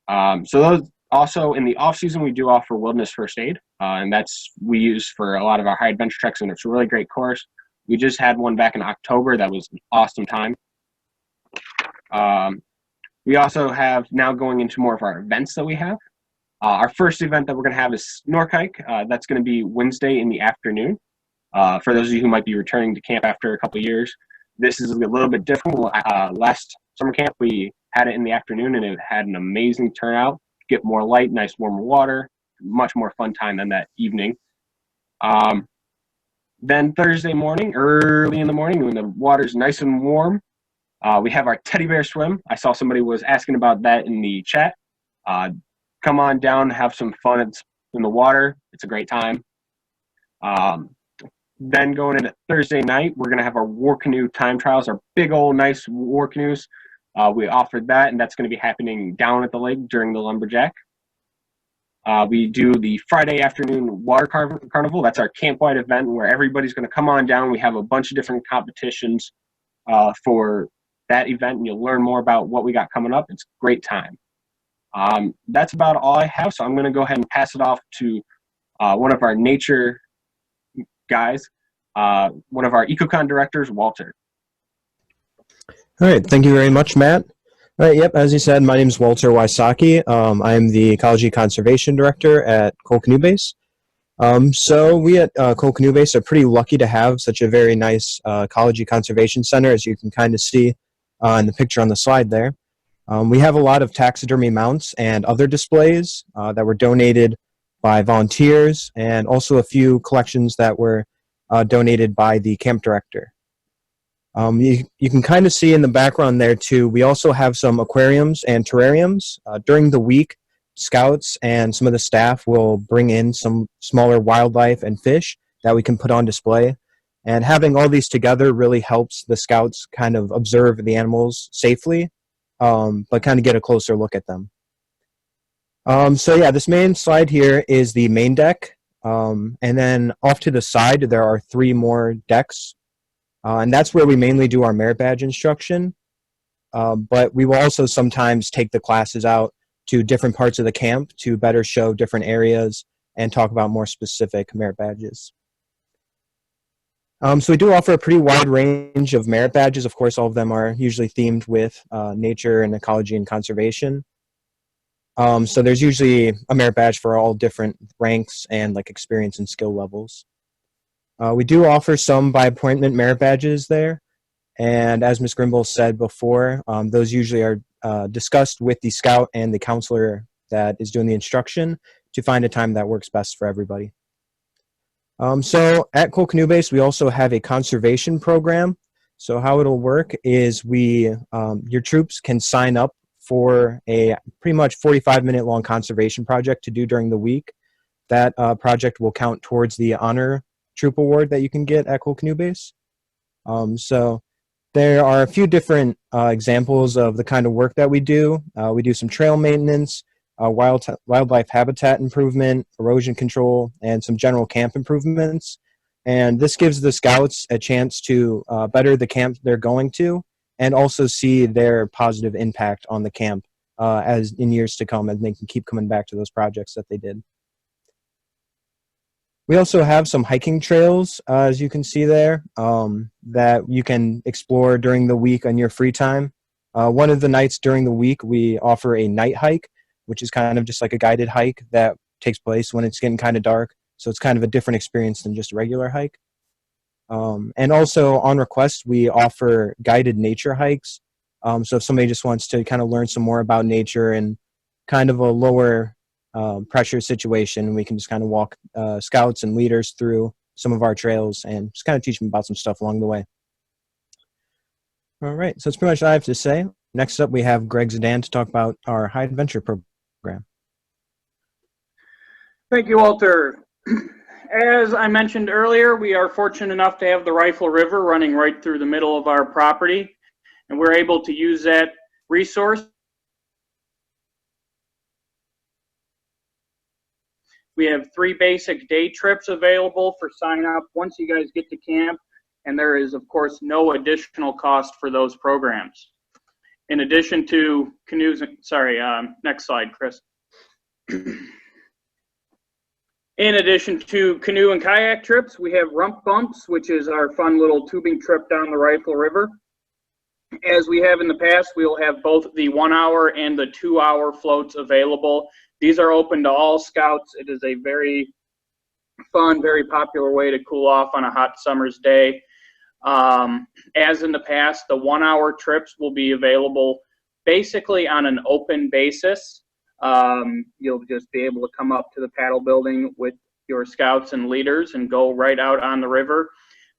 So those also in the off season, we do offer wilderness first aid, and we use for a lot of our high adventure treks, and it's a really great course. We just had one back in October. That was an awesome time. We also have now going into more of our events that we have. Our first event that we're going to have is Snork Hike. That's going to be Wednesday in the afternoon. For those of you who might be returning to camp after a couple of years, this is a little bit different. Last summer camp, we had it in the afternoon, and it had an amazing turnout. Get more light, nice warmer water, much more fun time than that evening. Then Thursday morning, early in the morning, when the water's nice and warm, we have our teddy bear swim. I saw somebody was asking about that in the chat. Come on down, have some fun in the water. It's a great time. Then going into Thursday night, we're going to have our war canoe time trials, our big old nice war canoes. We offered that, and that's going to be happening down at the lake during the Lumberjack. We do the Friday afternoon water carnival. That's our camp-wide event where everybody's going to come on down. We have a bunch of different competitions for that event, and you'll learn more about what we got coming up. It's a great time. That's about all I have, so I'm going to go ahead and pass it off to one of our nature guys, one of our EcoCon directors, Walter. All right, thank you very much, Matt. All right, yep, as you said, my name is Walter Wysocki. I am the Ecology Conservation Director at Cole Canoe Base. So we at Cole Canoe Base are pretty lucky to have such a very nice ecology conservation center, as you can kind of see in the picture on the slide there. We have a lot of taxidermy mounts and other displays that were donated by volunteers, and also a few collections that were donated by the camp director. You can kind of see in the background there too, we also have some aquariums and terrariums. During the week, scouts and some of the staff will bring in some smaller wildlife and fish that we can put on display. And having all these together really helps the scouts kind of observe the animals safely, but kind of get a closer look at them. So yeah, this main slide here is the main deck. And then off to the side, there are 3 more decks. And that's where we mainly do our merit badge instruction. But we will also sometimes take the classes out to different parts of the camp to better show different areas and talk about more specific merit badges. So we do offer a pretty wide range of merit badges. Of course, all of them are usually themed with nature and ecology and conservation. So there's usually a merit badge for all different ranks and like experience and skill levels. We do offer some by appointment merit badges there. And as Ms. Grimble said before, those usually are discussed with the scout and the counselor that is doing the instruction to find a time that works best for everybody. So at Cole Canoe Base, we also have a conservation program. So how it'll work is your troops can sign up for a pretty much 45-minute long conservation project to do during the week. That project will count towards the honor troop award that you can get at Cole Canoe Base. So there are a few different examples of the kind of work that we do. We do some trail maintenance, wildlife habitat improvement, erosion control, and some general camp improvements. And this gives the scouts a chance to better the camp they're going to, and also see their positive impact on the camp as in years to come, and they can keep coming back to those projects that they did. We also have some hiking trails, as you can see there, that you can explore during the week on your free time. One of the nights during the week, we offer a night hike, which is kind of just like a guided hike that takes place when it's getting kind of dark. So it's kind of a different experience than just a regular hike. And also on request, we offer guided nature hikes So if somebody just wants to kind of learn some more about nature and kind of a lower pressure situation, we can just kind of walk scouts and leaders through some of our trails and just kind of teach them about some stuff along the way. All right, so that's pretty much all I have to say. Next up, we have Greg Zidane to talk about our High Adventure program. Thank you, Walter. As I mentioned earlier, we are fortunate enough to have the Rifle River running right through the middle of our property, and we're able to use that resource. We have 3 basic day trips available for sign up once you guys get to camp, and there is, of course, no additional cost for those programs. In addition to canoes, next slide, Chris. In addition to canoe and kayak trips, we have rump bumps, which is our fun little tubing trip down the Rifle River. As we have in the past, we will have both the 1 hour and the 2 hour floats available. These are open to all scouts. It is a very fun, very popular way to cool off on a hot summer's day. As in the past, the 1 hour trips will be available basically on an open basis. You'll just be able to come up to the paddle building with your scouts and leaders and go right out on the river.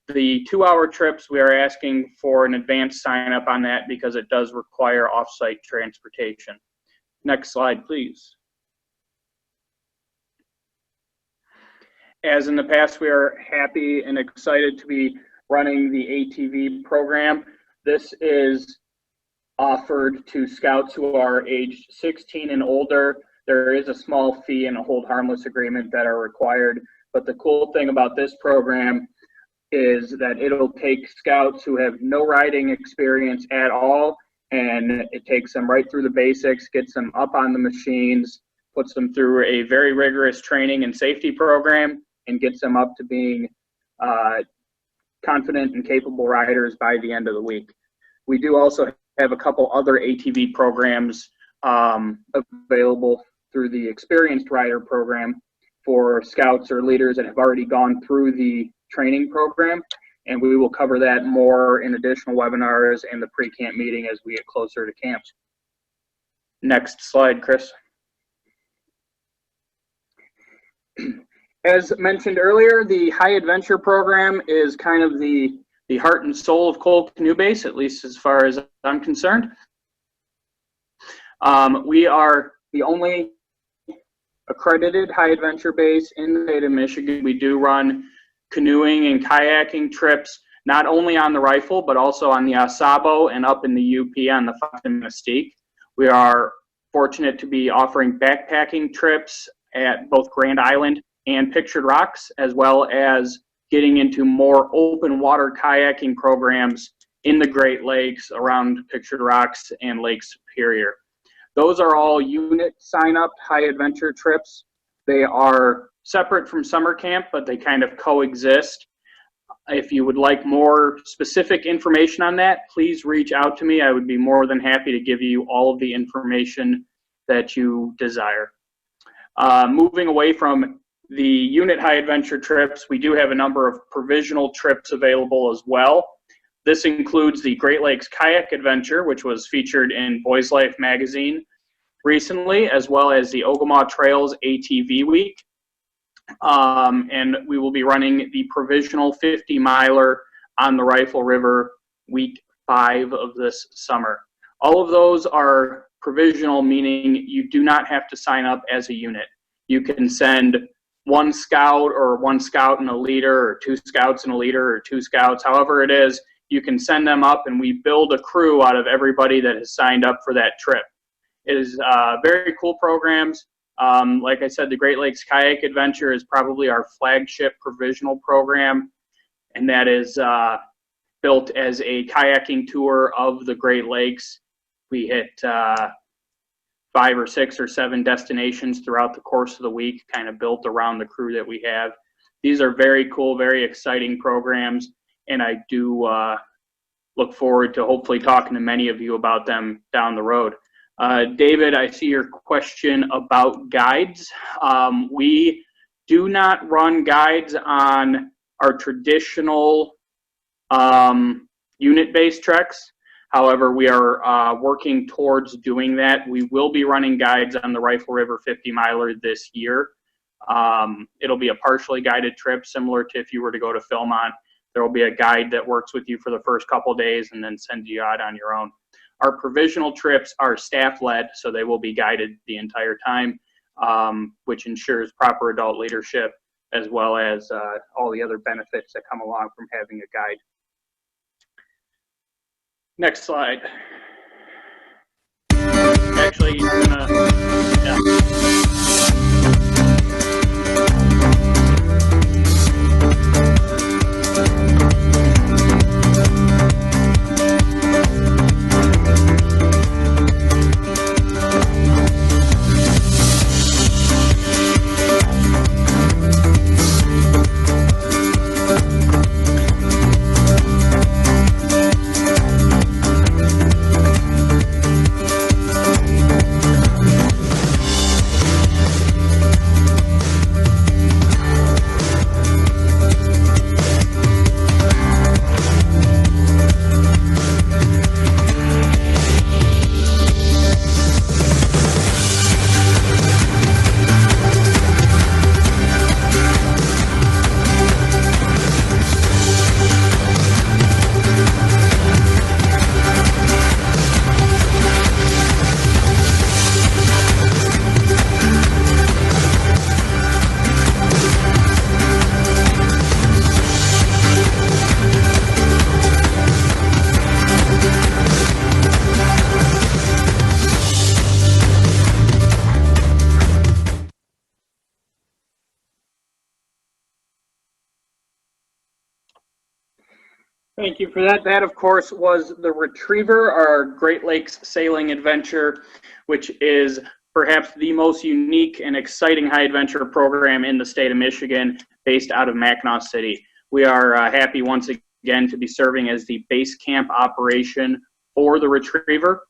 The 2 hour trips, we are asking for an advanced sign up on that because it does require off-site transportation. Next slide, please. As in the past, we are happy and excited to be running the ATV program. This is offered to scouts who are aged 16 and older. There is a small fee and a hold harmless agreement that are required, but the cool thing about this program is that it'll take scouts who have no riding experience at all, and it takes them right through the basics, gets them up on the machines, puts them through a very rigorous training and safety program, and gets them up to being confident and capable riders by the end of the week. We do also have a couple other ATV programs available through the Experienced Rider program for scouts or leaders that have already gone through the training program, and we will cover that more in additional webinars and the pre-camp meeting as we get closer to camp. Next slide, Chris. As mentioned earlier, the High Adventure program is kind of the heart and soul of Cole Canoe Base, at least as far as I'm concerned. We are the only accredited high adventure base in the state of Michigan. We do run canoeing and kayaking trips, not only on the Rifle, but also on the Asabo and up in the UP on the Fox and Mystique. We are fortunate to be offering backpacking trips at both Grand Island and Pictured Rocks, as well as getting into more open water kayaking programs in the Great Lakes around Pictured Rocks and Lake Superior. Those are all unit sign-up high adventure trips. They are separate from summer camp, but they kind of coexist. If you would like more specific information on that, please reach out to me. I would be more than happy to give you all of the information that you desire. Moving away from the unit high adventure trips, we do have a number of provisional trips available as well. This includes the Great Lakes Kayak Adventure, which was featured in Boys Life magazine recently, as well as the Ogama Trails ATV Week. And we will be running the provisional 50 miler on the Rifle River week 5 of this summer. All of those are provisional, meaning you do not have to sign up as a unit. You can send one scout or one scout and a leader, or 2 scouts and a leader, or 2 scouts, however it is, you can send them up and we build a crew out of everybody that has signed up for that trip. It is very cool programs. Like I said, the Great Lakes Kayak Adventure is probably our flagship provisional program, and that is built as a kayaking tour of the Great Lakes. We hit 5 or 6 or 7 destinations throughout the course of the week, kind of built around the crew that we have. These are very cool, very exciting programs, and I do look forward to hopefully talking to many of you about them down the road. David, I see your question about guides. We do not run guides on our traditional unit-based treks. However, we are working towards doing that. We will be running guides on the Rifle River 50 miler this year. It'll be a partially guided trip, similar to if you were to go to Philmont. There will be a guide that works with you for the first couple days and then sends you out on your own. Our provisional trips are staff-led, so they will be guided the entire time, which ensures proper adult leadership, as well as all the other benefits that come along from having a guide. Next slide. Actually, yeah. Thank you for that. That, of course, was the Retriever, our Great Lakes sailing adventure, which is perhaps the most unique and exciting high adventure program in the state of Michigan, based out of Mackinac City. We are happy once again to be serving as the base camp operation for the Retriever,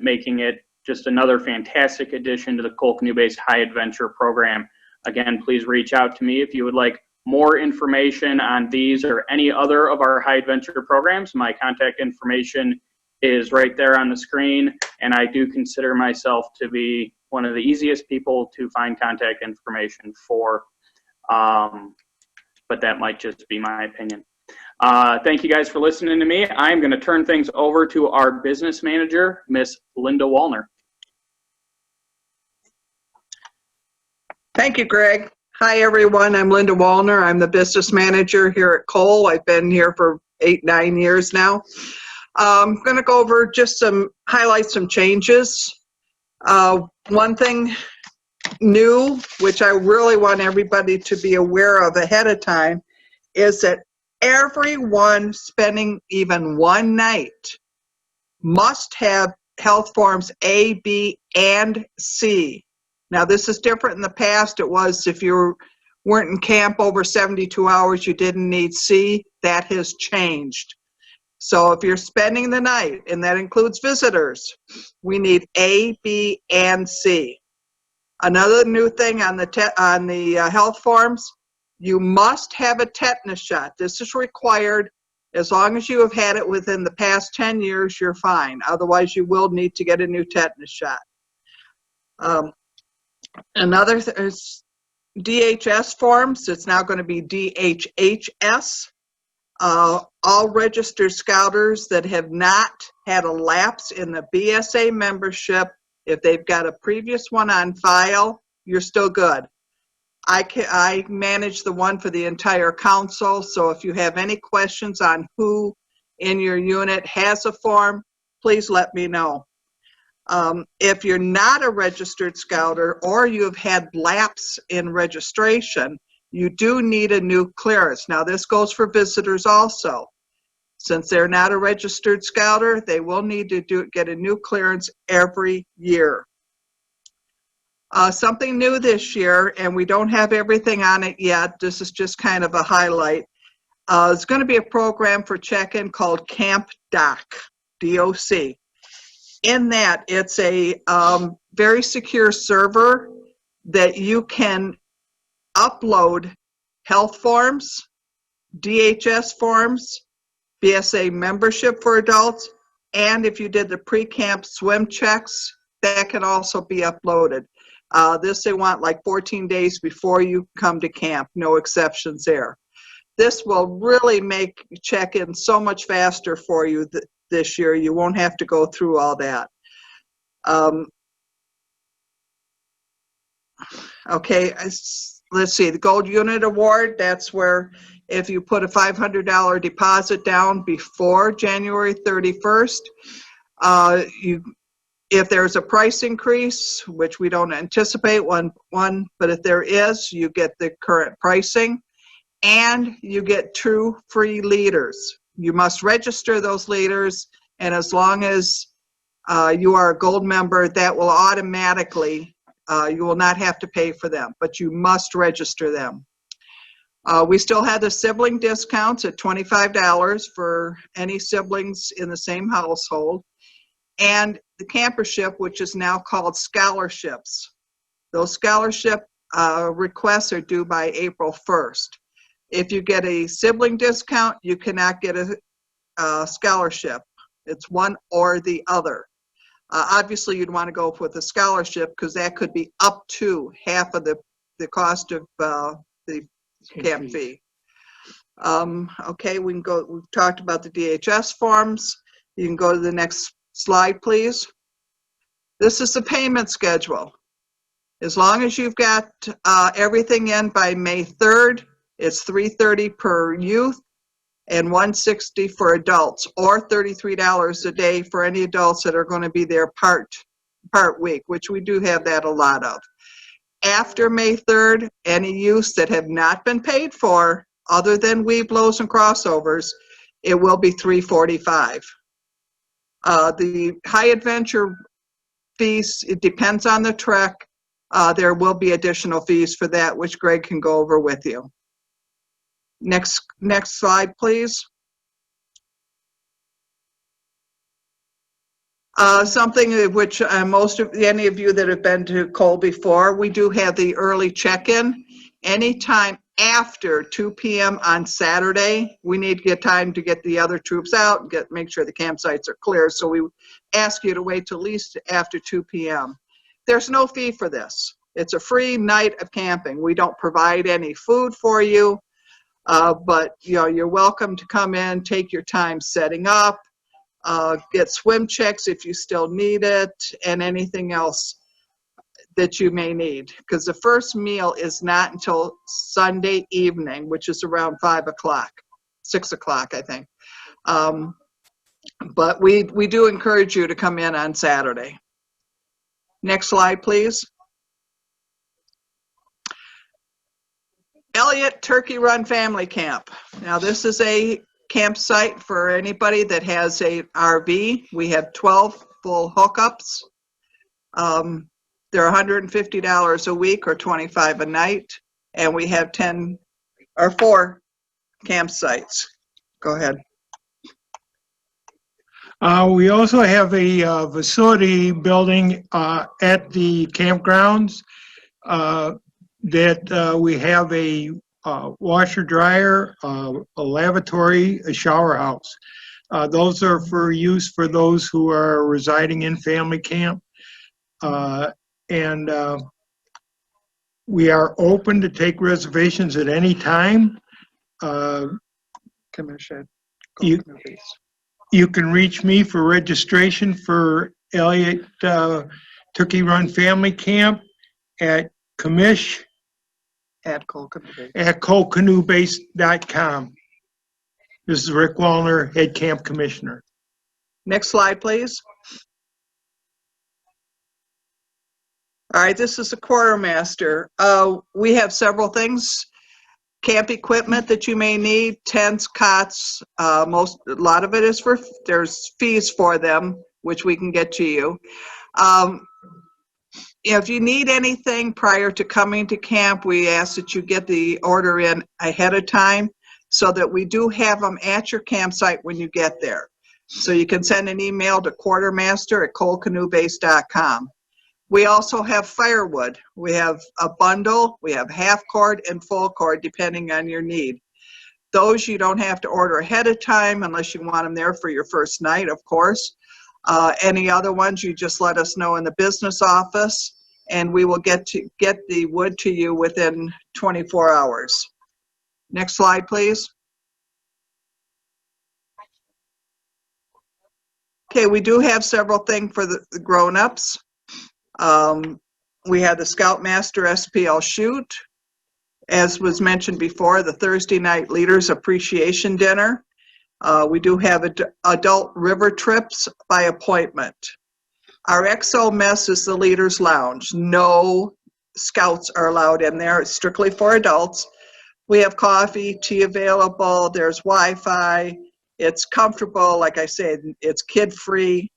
making it just another fantastic addition to the Cole Canoe Base High Adventure program. Again, please reach out to me if you would like more information on these or any other of our high adventure programs. My contact information is right there on the screen, and I do consider myself to be one of the easiest people to find contact information for, but that might just be my opinion. Thank you guys for listening to me. I'm going to turn things over to our business manager, Miss Linda Wallner. Thank you, Greg. Hi, everyone. I'm Linda Wallner. I'm the business manager here at Cole. I've been here for 8-9 years now. I'm going to go over just highlight some changes. One thing new, which I really want everybody to be aware of ahead of time, is that everyone spending even one night must have health forms A, B, and C. Now, this is different in the past. It was if you weren't in camp over 72 hours, you didn't need C. That has changed. So if you're spending the night, and that includes visitors, we need A, B, and C. Another new thing on the health forms, you must have a tetanus shot. This is required. As long as you have had it within the past 10 years, you're fine. Otherwise, you will need to get a new tetanus shot. Another is DHS forms. It's now going to be DHHS. All registered scouters that have not had a lapse in the BSA membership, if they've got a previous one on file, you're still good. I manage the one for the entire council, so if you have any questions on who in your unit has a form, please let me know. If you're not a registered scouter or you have had lapse in registration, you do need a new clearance. Now, this goes for visitors also. Since they're not a registered scouter, they will need to get a new clearance every year. Something new this year, and we don't have everything on it yet. This is just kind of a highlight. It's going to be a program for check-in called Camp Doc, D-O-C. In that, it's a very secure server that you can upload health forms, DHS forms, BSA membership for adults, and if you did the pre-camp swim checks, that can also be uploaded. This they want like 14 days before you come to camp, no exceptions there. This will really make check-in so much faster for you this year. You won't have to go through all that. Okay, let's see, the Gold Unit Award, that's where if you put a $500 deposit down before January 31st, if there's a price increase, which we don't anticipate one, but if there is, you get the current pricing, and you get 2 free leaders. You must register those leaders, and as long as you are a gold member, that will automatically, you will not have to pay for them, but you must register them. We still have the sibling discounts at $25 for any siblings in the same household, and the campership, which is now called scholarships. Those scholarship requests are due by April 1st. If you get a sibling discount, you cannot get a scholarship. It's one or the other. Obviously, you'd want to go with a scholarship because that could be up to half of the cost of the camp fee. Okay, we can go. We've talked about the DHS forms. You can go to the next slide, please. This is the payment schedule. As long as you've got everything in by May 3rd, it's $330 per youth and $160 for adults, or $33 a day for any adults that are going to be there part week, which we do have that a lot of. After May 3rd, any youths that have not been paid for, other than weave blows and crossovers, it will be $345. The high adventure fees, it depends on the trek. There will be additional fees for that, which Greg can go over with you. Next slide, please. Something which any of you that have been to Cole before, we do have the early check-in. Anytime after 2 p.m. on Saturday, we need to get time to get the other troops out, make sure the campsites are clear. So we ask you to wait till at least after 2 p.m. There's no fee for this. It's a free night of camping. We don't provide any food for you, but you're welcome to come in, take your time setting up, get swim checks if you still need it, and anything else that you may need. Because the first meal is not until Sunday evening, which is around 5 o'clock, 6 o'clock, I think. But we do encourage you to come in on Saturday. Next slide, please. Elliott Turkey Run Family Camp. Now this is a campsite for anybody that has a RV. We have 12 full hookups. They're $150 a week or $25 a night, and we have 4 campsites. Go ahead. We also have a facility building at the campgrounds that we have a washer dryer, a lavatory, a shower house. Those are for use for those who are residing in family camp. And we are open to take reservations at any time. Commission. You can reach me for registration for Elliott Turkey Run Family Camp at commish at ColeCanoeBase. At ColeCanoeBase.com. This is Rick Wallner, Head Camp Commissioner. Next slide, please. All right, this is the quartermaster. We have several things. Camp equipment that you may need, tents, cots, a lot of it is there's fees for them, which we can get to you. If you need anything prior to coming to camp, we ask that you get the order in ahead of time so that we do have them at your campsite when you get there. So you can send an email to quartermaster@ColeCanoeBase.com. We also have firewood. We have a bundle, we have half cord and full cord depending on your need. Those you don't have to order ahead of time unless you want them there for your first night, of course. Any other ones, you just let us know in the business office, and we will get the wood to you within 24 hours. Next slide, please. Okay, we do have several things for the grown-ups. We have the Scoutmaster SPL shoot. As was mentioned before, the Thursday night Leaders Appreciation Dinner. We do have adult river trips by appointment. Our XO mess is the Leaders Lounge. No scouts are allowed in there. It's strictly for adults. We have coffee, tea available. There's Wi-Fi. It's comfortable. Like I said, it's kid-free.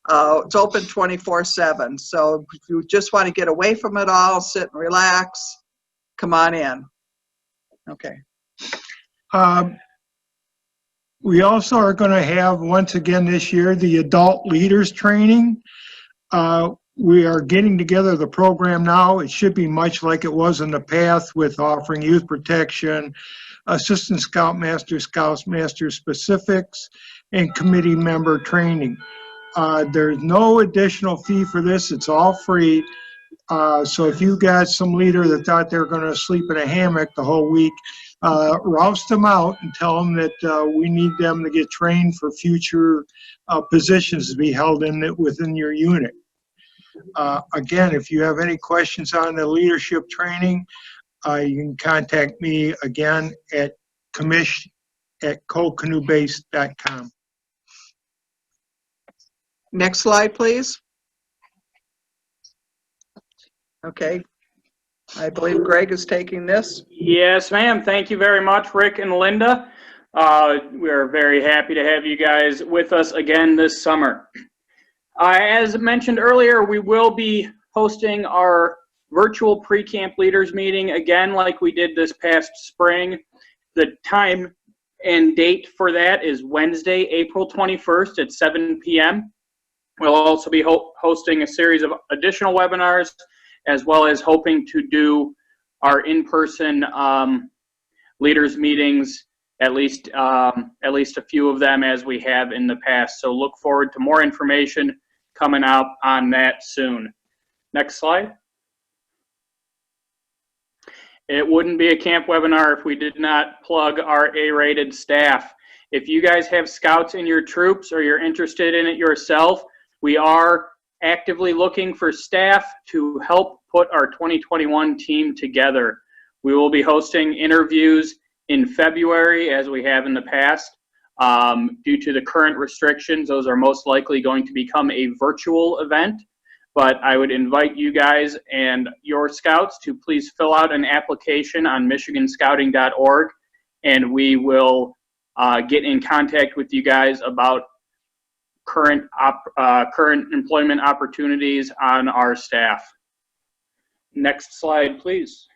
It's open 24/7. So if you just want to get away from it all, sit and relax, come on in. Okay. We also are going to have, once again this year, the adult leaders training. We are getting together the program now. It should be much like it was in the past, with offering youth protection, assistant scoutmaster, scoutmaster specifics, and committee member training. There's no additional fee for this. It's all free. So if you got some leader that thought they were going to sleep in a hammock the whole week, roust them out and tell them that we need them to get trained for future positions to be held within your unit. Again, if you have any questions on the leadership training, you can contact me again at commish@colecanoebase.com. Next slide, please. Okay. I believe Greg is taking this. Yes, ma'am. Thank you very much, Rick and Linda. We're very happy to have you guys with us again this summer. As mentioned earlier, we will be hosting our virtual pre-camp leaders meeting again like we did this past spring. The time and date for that is Wednesday, April 21st at 7 p.m. We'll also be hosting a series of additional webinars, as well as hoping to do our in-person leaders meetings, at least a few of them as we have in the past. So look forward to more information coming out on that soon. Next slide. It wouldn't be a camp webinar if we did not plug our A-rated staff. If you guys have scouts in your troops or you're interested in it yourself, we are actively looking for staff to help put our 2021 team together. We will be hosting interviews in February, as we have in the past. Due to the current restrictions, those are most likely going to become a virtual event. But I would invite you guys and your scouts to please fill out an application on michiganscouting.org, and we will get in contact with you guys about current employment opportunities on our staff. Next slide, please.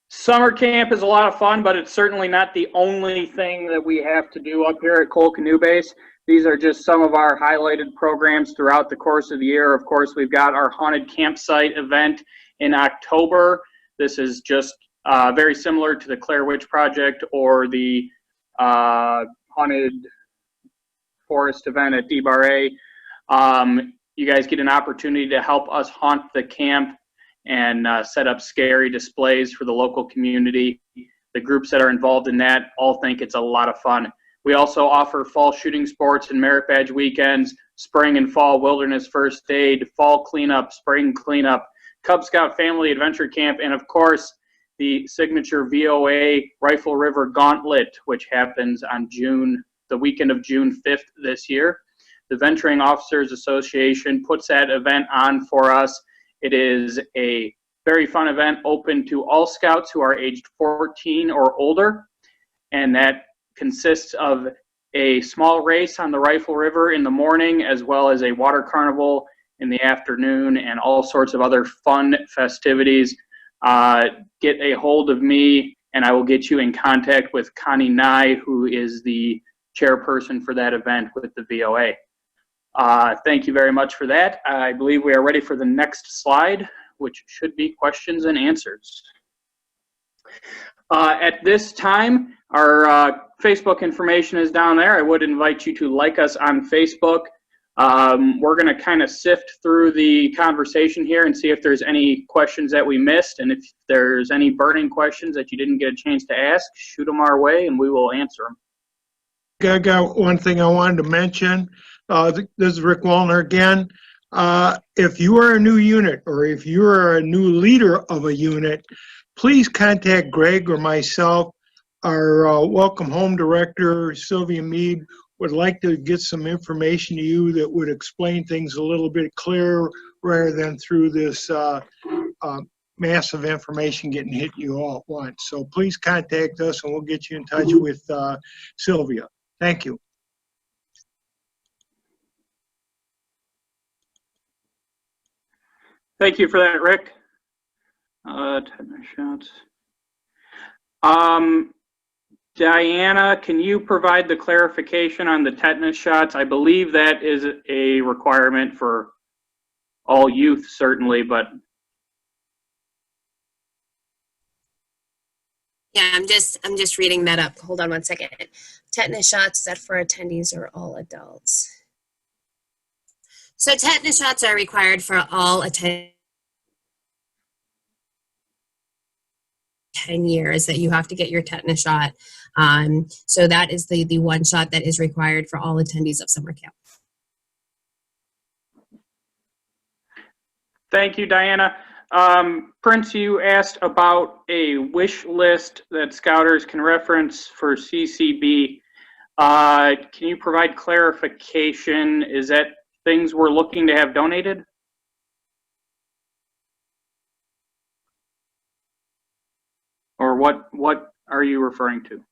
Summer camp is a lot of fun, but it's certainly not the only thing that we have to do up here at Cole Canoe Base. These are just some of our highlighted programs throughout the course of the year. Of course, we've got our haunted campsite event in October. This is just very similar to the Claire Witch Project or the haunted forest event at DBRA. You guys get an opportunity to help us haunt the camp and set up scary displays for the local community. The groups that are involved in that all think it's a lot of fun. We also offer fall shooting sports and merit badge weekends, spring and fall wilderness first aid, fall cleanup, spring cleanup, Cub Scout Family Adventure Camp, and of course, the signature VOA Rifle River Gauntlet, which happens on the weekend of June 5th this year. The Venturing Officers Association puts that event on for us. It is a very fun event open to all scouts who are aged 14 or older, and that consists of a small race on the Rifle River in the morning, as well as a water carnival in the afternoon, and all sorts of other fun festivities. Get a hold of me, and I will get you in contact with Connie Nye, who is the chairperson for that event with the VOA. Thank you very much for that. I believe we are ready for the next slide, which should be questions and answers. At this time, our Facebook information is down there. I would invite you to like us on Facebook. We're going to kind of sift through the conversation here and see if there's any questions that we missed. And if there's any burning questions that you didn't get a chance to ask, shoot them our way and we will answer them. I got one thing I wanted to mention. This is Rick Wallner again. If you are a new unit or if you are a new leader of a unit, please contact Greg or myself. Our Welcome Home Director, Sylvia Mead, would like to get some information to you that would explain things a little bit clearer rather than through this massive information getting hit you all at once. So please contact us and we'll get you in touch with Sylvia. Thank you. Thank you for that, Rick. Tetanus shots. Diana, can you provide the clarification on the tetanus shots? I believe that is a requirement for all youth, certainly, but Yeah, I'm just reading that up. Hold on one second. Tetanus shots, is that for attendees or all adults? So tetanus shots are required for all attendees. 10 years that you have to get your tetanus shot. So that is the one shot that is required for all attendees of summer camp. thank you, Diana. Prince, you asked about a wish list that Scouters can reference for CCB. Can you provide clarification? Is that things we're looking to have donated? Or what are you referring to?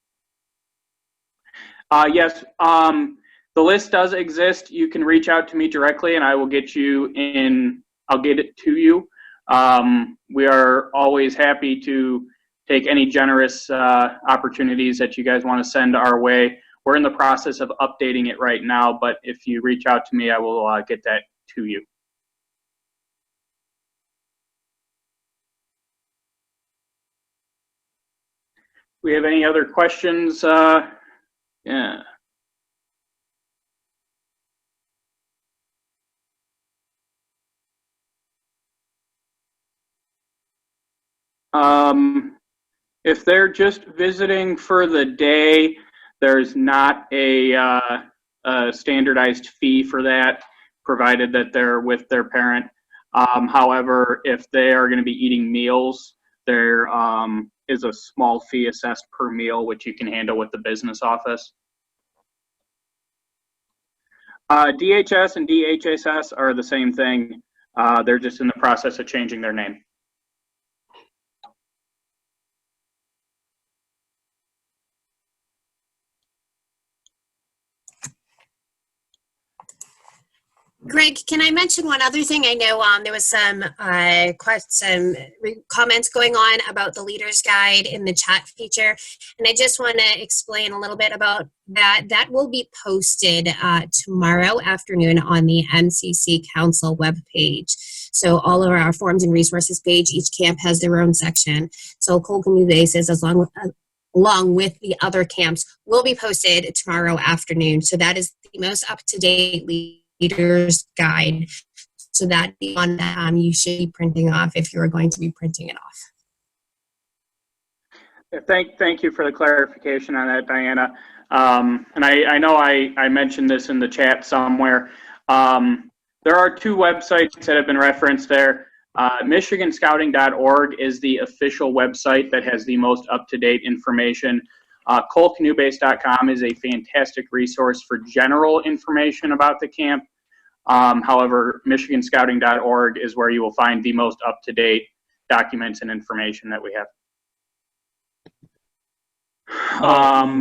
Yes, the list does exist. You can reach out to me directly and I will get you in, I'll get it to you. We are always happy to take any generous opportunities that you guys want to send our way. We're in the process of updating it right now, but if you reach out to me, I will get that to you. We have any other questions? Yeah. If they're just visiting for the day, there's not a standardized fee for that, provided that they're with their parent. However, if they are going to be eating meals, there is a small fee assessed per meal, which you can handle with the business office. DHS and DHSS are the same thing. They're just in the process of changing their name. Greg, can I mention one other thing? I know there was some comments going on about the Leader's Guide in the chat feature, and I just want to explain a little bit about that. That will be posted tomorrow afternoon on the MCC Council webpage. So all of our forms and resources page, each camp has their own section. So Cole Canoe Bases, along with the other camps, will be posted tomorrow afternoon. So that is the most up-to-date Leader's Guide. So that one you should be printing off if you're going to be printing it off. Thank you for the clarification on that, Diana. And I know I mentioned this in the chat somewhere. There are two websites that have been referenced there. MichiganScouting.org is the official website that has the most up-to-date information. ColeCanoeBase.com is a fantastic resource for general information about the camp. However, MichiganScouting.org is where you will find the most up-to-date documents and information that we have.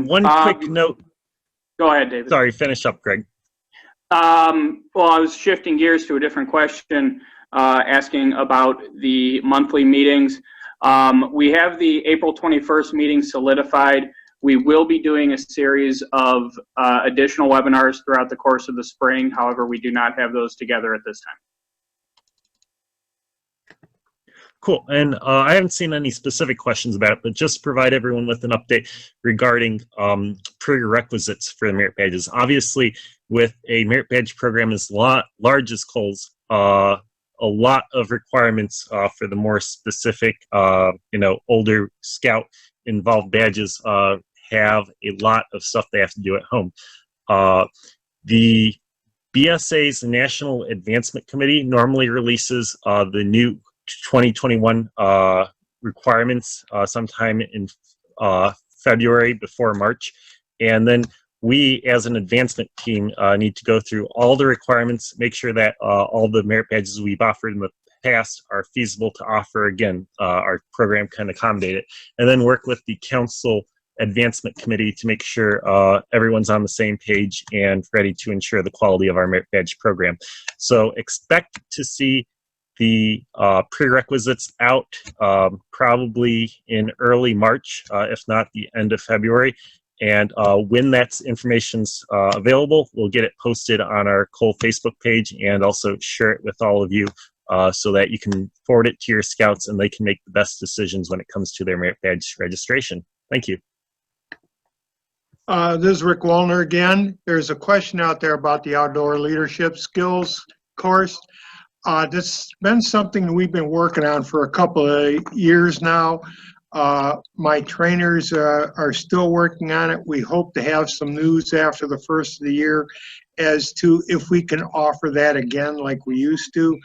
One quick note. Go ahead, David. Sorry, finish up, Greg. Well, I was shifting gears to a different question, asking about the monthly meetings. We have the April 21st meeting solidified. We will be doing a series of additional webinars throughout the course of the spring. However, we do not have those together at this Cool. And I haven't seen any specific questions about it, but just provide everyone with an update regarding prerequisites for the merit badges. Obviously, with a merit badge program as large as Cole's, a lot of requirements for the more specific, older scout involved badges have a lot of stuff they have to do at home. The BSA's National Advancement Committee normally releases the new 2021 requirements sometime in February before March. And then we, as an advancement team, need to go through all the requirements, make sure that all the merit badges we've offered in the past are feasible to offer again. Our program can accommodate it. And then work with the council advancement committee to make sure everyone's on the same page and ready to ensure the quality of our merit badge program. So expect to see the prerequisites out probably in early March, if not the end of February. And when that information's available, we'll get it posted on our Cole Facebook page and also share it with all of you so that you can forward it to your scouts and they can make the best decisions when it comes to their merit badge registration. Thank you. This is Rick Wallner again. There's a question out there about the outdoor leadership skills course. This has been something we've been working on for a couple of years now. My trainers are still working on it. We hope to have some news after the first of the year as to if we can offer that again like we used to,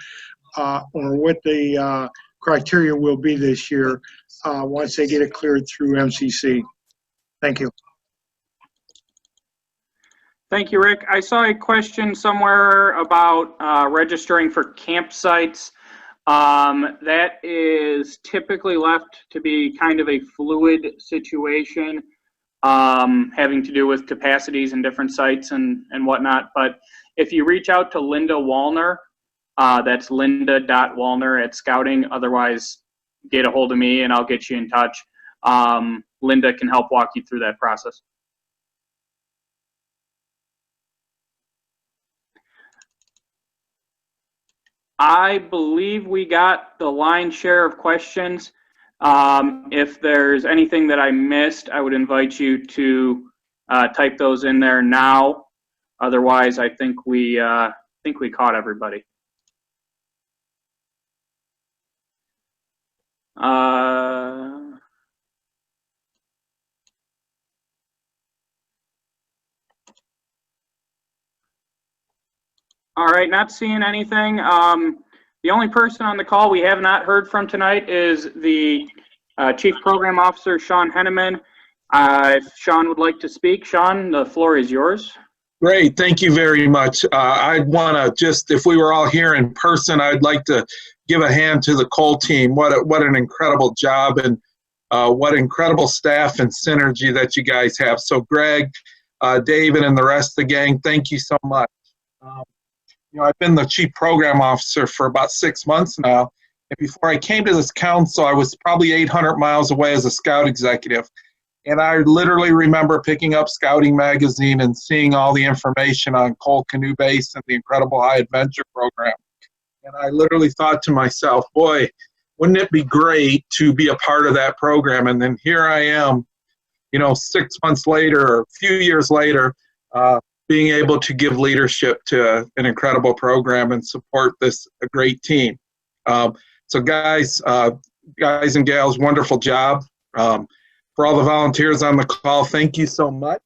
or what the criteria will be this year once they get it cleared through MCC. Thank you. Thank you, Rick. I saw a question somewhere about registering for campsites. That is typically left to be kind of a fluid situation, having to do with capacities and different sites and whatnot. But if you reach out to Linda Wallner, that's linda.wallner@scouting. Otherwise, get a hold of me and I'll get you in touch. Linda can help walk you through that process. I believe we got the lion's share of questions. If there's anything that I missed, I would invite you to type those in there now. Otherwise, I think we caught everybody. All right, not seeing anything. The only person on the call we have not heard from tonight is the Chief Program Officer, Sean Henneman. If Sean would like to speak, Sean, the floor is yours. Great, thank you very much. I'd want to just, if we were all here in person, I'd like to give a hand to the Cole team. What an incredible job and what incredible staff and synergy that you guys have. So Greg, David, and the rest of the gang, thank you so much. I've been the Chief Program Officer for about 6 months now. And before I came to this council, I was probably 800 miles away as a Scout executive. And I literally remember picking up Scouting Magazine and seeing all the information on Cole Canoe Base and the incredible High Adventure program. And I literally thought to myself, boy, wouldn't it be great to be a part of that program? And then here I am, 6 months later or a few years later, being able to give leadership to an incredible program and support a great team. So guys and gals, wonderful job. For all the volunteers on the call, thank you so much.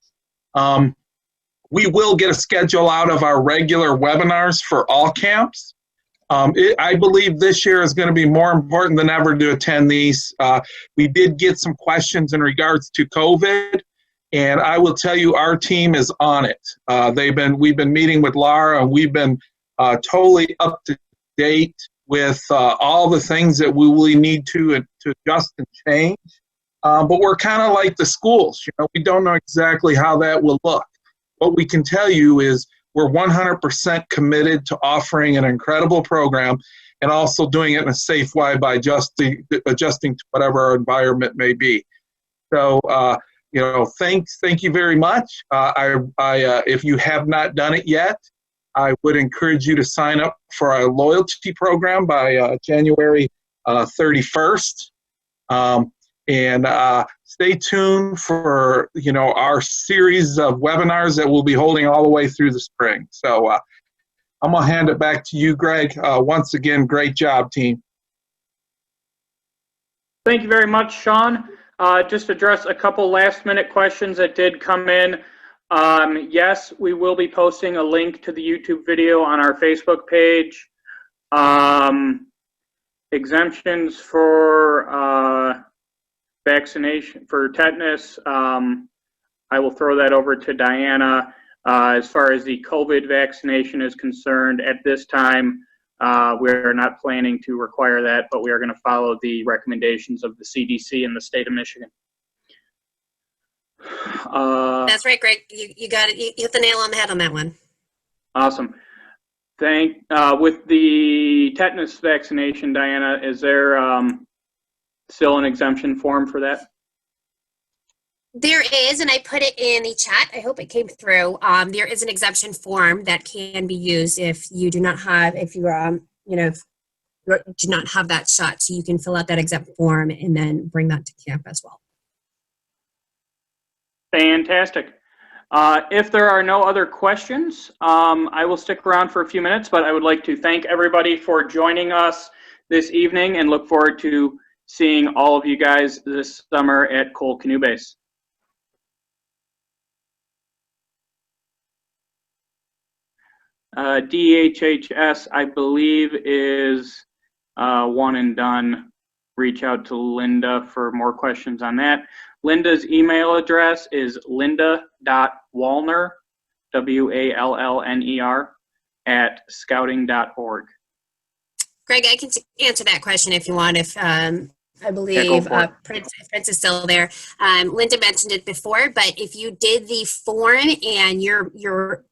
We will get a schedule out of our regular webinars for all camps. I believe this year is going to be more important than ever to attend these. We did get some questions in regards to COVID. And I will tell you, our team is on it. We've been meeting with Laura, and we've been totally up to date with all the things that we will need to adjust and change. But we're kind of like the schools. We don't know exactly how that will look. What we can tell you is we're 100% committed to offering an incredible program and also doing it in a safe way by adjusting to whatever our environment may be. So. Thank you very much. If you have not done it yet, I would encourage you to sign up for our loyalty program by January 31st. And stay tuned for, our series of webinars that we'll be holding all the way through the spring. So I'm going to hand it back to you, Greg. Once again, great job, team. Thank you very much, Sean. Just address a couple last-minute questions that did come in. Yes, we will be posting a link to the YouTube video on our Facebook page. Exemptions for vaccination for tetanus, I will throw that over to Diana. As far as the COVID vaccination is concerned, at this time, we're not planning to require that, but we are going to follow the recommendations of the CDC in the state of Michigan. That's right, Greg. You got it. You hit the nail on the head on that one. Awesome. With the tetanus vaccination, Diana, is there still an exemption form for that? There is, and I put it in the chat. I hope it came through. There is an exemption form that can be used if you do not have, if you do not have that shot. So you can fill out that exempt form and then bring that to camp as well. Fantastic. If there are no other questions, I will stick around for a few minutes, but I would like to thank everybody for joining us this evening and look forward to seeing all of you guys this summer at Cole Canoe Base. DHHS, I believe, is one and done. Reach out to Linda for more questions on that. Linda's email address is linda.wallner, WALLNER, @scouting.org. Greg, I can answer that question if you want. If I believe Prince is still there. Linda mentioned it before, but if you did the form and your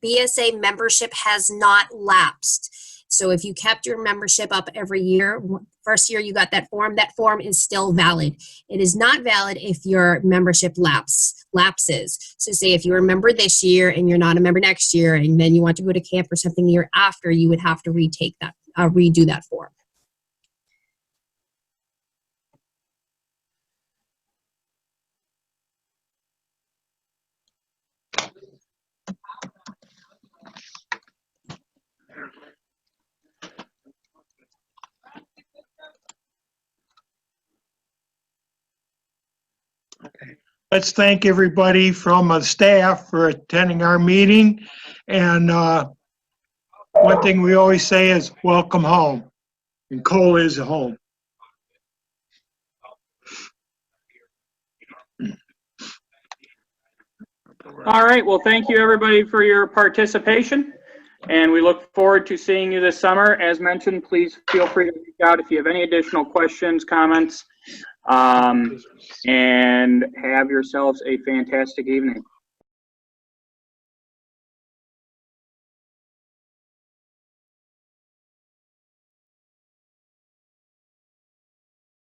BSA membership has not lapsed, so if you kept your membership up every year, first year you got that form is still valid. It is not valid if your membership lapses. So say if you're a member this year and you're not a member next year, and then you want to go to camp or something the year after, you would have to redo that form. Let's thank everybody from the staff for attending our meeting. And one thing we always say is welcome home. And Cole is home. All right. Well, thank you, everybody, for your participation. And we look forward to seeing you this summer. As mentioned, please feel free to reach out if you have any additional questions, comments, and have yourselves a fantastic evening.